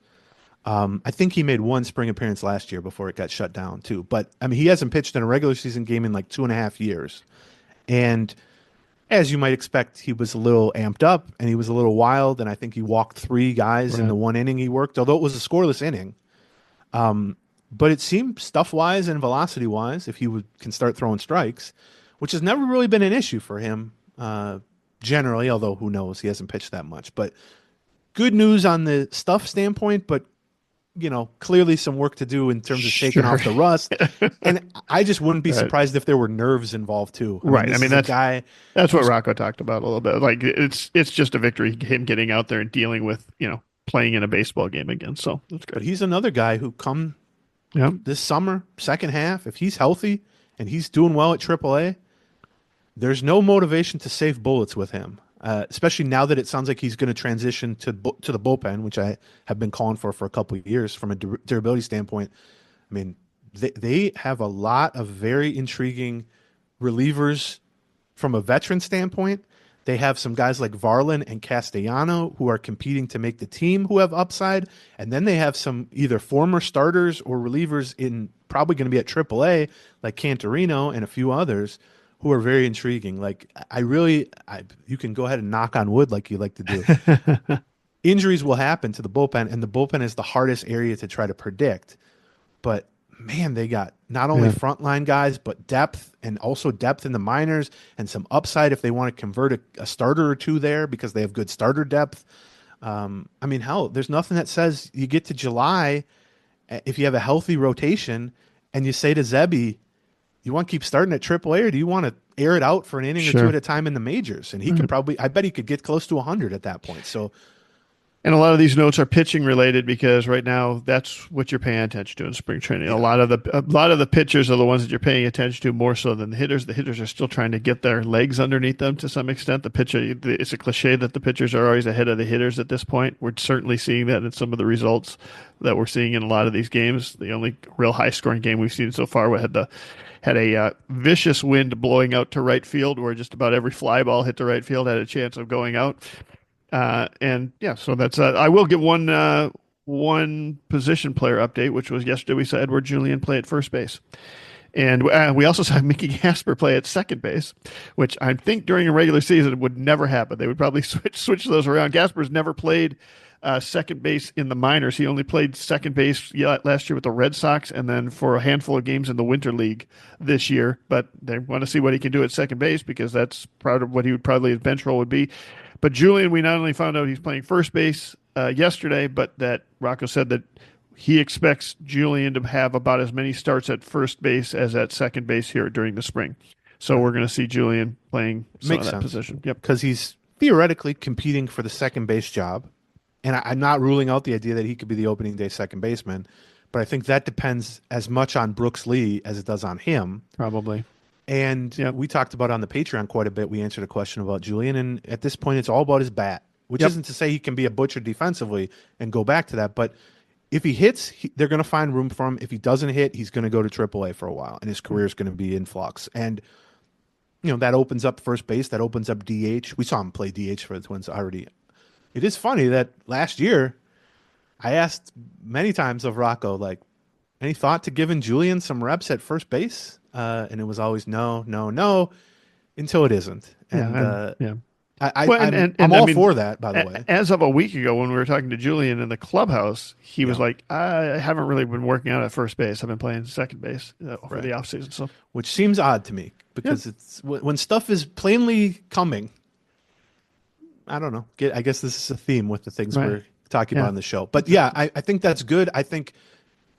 I think he made one spring appearance last year before it got shut down too. But I mean, he hasn't pitched in a regular season game in like 2.5 years. And as you might expect, he was a little amped up and he was a little wild. And I think he walked 3 guys in the one inning he worked, although it was a scoreless inning. But it seemed stuff-wise and velocity-wise, if he can start throwing strikes, which has never really been an issue for him generally, although who knows, he hasn't pitched that much. But good news on the stuff standpoint, but clearly some work to do in terms of shaking off the rust. And I just wouldn't be surprised if there were nerves involved too. I mean that's what Rocco talked about a little bit. Like it's just a victory, him getting out there and dealing with, playing in a baseball game again. So that's good. But he's another guy who this summer, second half, if he's healthy and he's doing well at AAA, there's no motivation to save bullets with him. Especially now that it sounds like he's going to transition to the bullpen, which I have been calling for a couple of years from a durability standpoint. I mean, they have a lot of very intriguing relievers from a veteran standpoint. They have some guys like Varlin and Castellano who are competing to make the team who have upside. And then they have some either former starters or relievers in probably going to be at AAA like Cantorino and a few others who are very intriguing. Like you can go ahead and knock on wood like you like to do. Injuries will happen to the bullpen, and the bullpen is the hardest area to try to predict. But man, they got not only frontline guys, but depth, and also depth in the minors and some upside if they want to convert a starter or two there because they have good starter depth. I mean, hell, there's nothing that says you get to July if you have a healthy rotation and you say to Zebby, you want to keep starting at AAA, or do you want to air it out for an inning or two at a time in the majors? And he can I bet he could get close to 100 at that point. So, and a lot of these notes are pitching related because right now that's what you're paying attention to in spring training. A lot of the pitchers are the ones that you're paying attention to more so than the hitters. The hitters are still trying to get their legs underneath them to some extent. It's a cliche that the pitchers are always ahead of the hitters at this point. We're certainly seeing that in some of the results that we're seeing in a lot of these games. The only real high scoring game we've seen so far had a vicious wind blowing out to right field where just about every fly ball hit to right field had a chance of going out. So that's I will get one position player update, which was yesterday. We saw Edward Julian play at first base, and we also saw Mickey Gasper play at second base, which I think during a regular season would never happen. They would probably switch those around. Gasper's never played second base in the minors. He only played second base last year with the Red Sox, and then for a handful of games in the Winter League this year. But they want to see what he can do at second base because that's part of what he would probably his bench role would be. But Julian, we not only found out he's playing first base yesterday, but that Rocco said that he expects Julian to have about as many starts at first base as at second base here during the spring. So we're going to see Julian playing that position. Yep, because he's theoretically competing for the second base job. And I'm not ruling out the idea that he could be the opening day second baseman, but I think that depends as much on Brooks Lee as it does on him. Probably. And we talked about on the Patreon quite a bit. We answered a question about Julian, and at this point, it's all about his bat, which isn't to say he can be a butcher defensively and go back to that. But if he hits, they're going to find room for him. If he doesn't hit, he's going to go to AAA for a while, and his career is going to be in flux. And that opens up first base. That opens up DH. We saw him play DH for the Twins already. It is funny that last year, I asked many times of Rocco, like, any thought to giving Julian some reps at first base? And it was always no, until it isn't. And I'm all for that, by the way. As of a week ago, when we were talking to Julian in the clubhouse, he was like, I haven't really been working out at first base. I've been playing second base for the offseason. So, which seems odd to me because it's when stuff is plainly coming. I don't know. I guess this is a theme with the things we're talking about on the show. But I think that's good. I think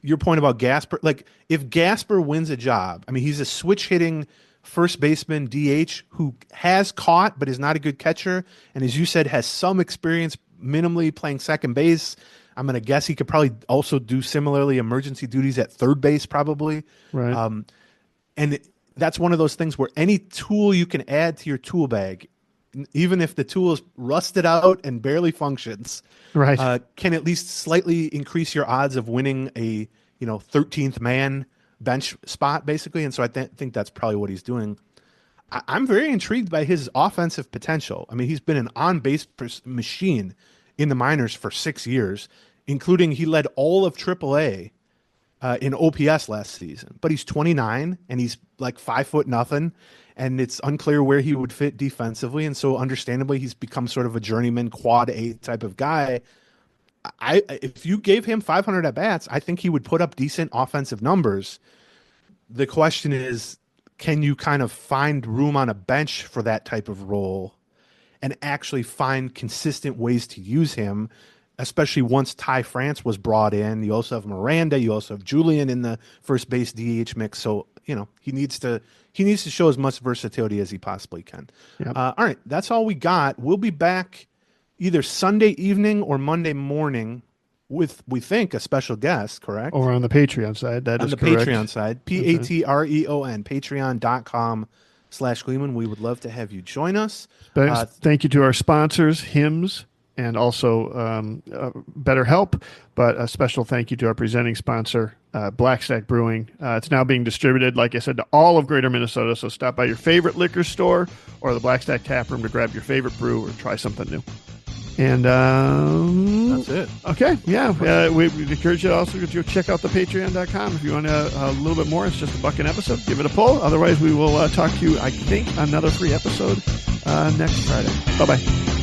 your point about Gasper, like if Gasper wins a job, I mean, he's a switch hitting first baseman DH who has caught but is not a good catcher, and as you said, has some experience minimally playing second base. I'm going to guess he could probably also do similarly emergency duties at third base, probably. Right. And that's one of those things where any tool you can add to your tool bag, even if the tool is rusted out and barely functions, can at least slightly increase your odds of winning a 13th man bench spot, basically. And so I think that's probably what he's doing. I'm very intrigued by his offensive potential. I mean, he's been an on-base machine in the minors for 6 years, including he led all of AAA in OPS last season. But he's 29 and he's like 5'0", and it's unclear where he would fit defensively. And so, understandably, he's become sort of a journeyman quad A type of guy. If you gave him 500 at bats, I think he would put up decent offensive numbers. The question is, can you kind of find room on a bench for that type of role and actually find consistent ways to use him, especially once Ty France was brought in? You also have Miranda, you also have Julian in the first base DH mix. So, he needs to show as much versatility as he possibly can. Yep. All right, that's all we got. We'll be back either Sunday evening or Monday morning with, we think, a special guest, correct? Or on the Patreon side. That is correct. On the Patreon side, Patreon, patreon.com/Gleeman. We would love to have you join us. Thank you to our sponsors, Hims, and also BetterHelp. But a special thank you to our presenting sponsor, Blackstack Brewing. It's now being distributed, like I said, to all of Greater Minnesota. So stop by your favorite liquor store or the Blackstack Tap Room to grab your favorite brew or try something new. And that's it. Okay, yeah. We encourage you also to check out the patreon.com if you want a little bit more. It's just $1 an episode. Give it a pull. Otherwise, we will talk to you, I think, another free episode next Friday. Bye-bye.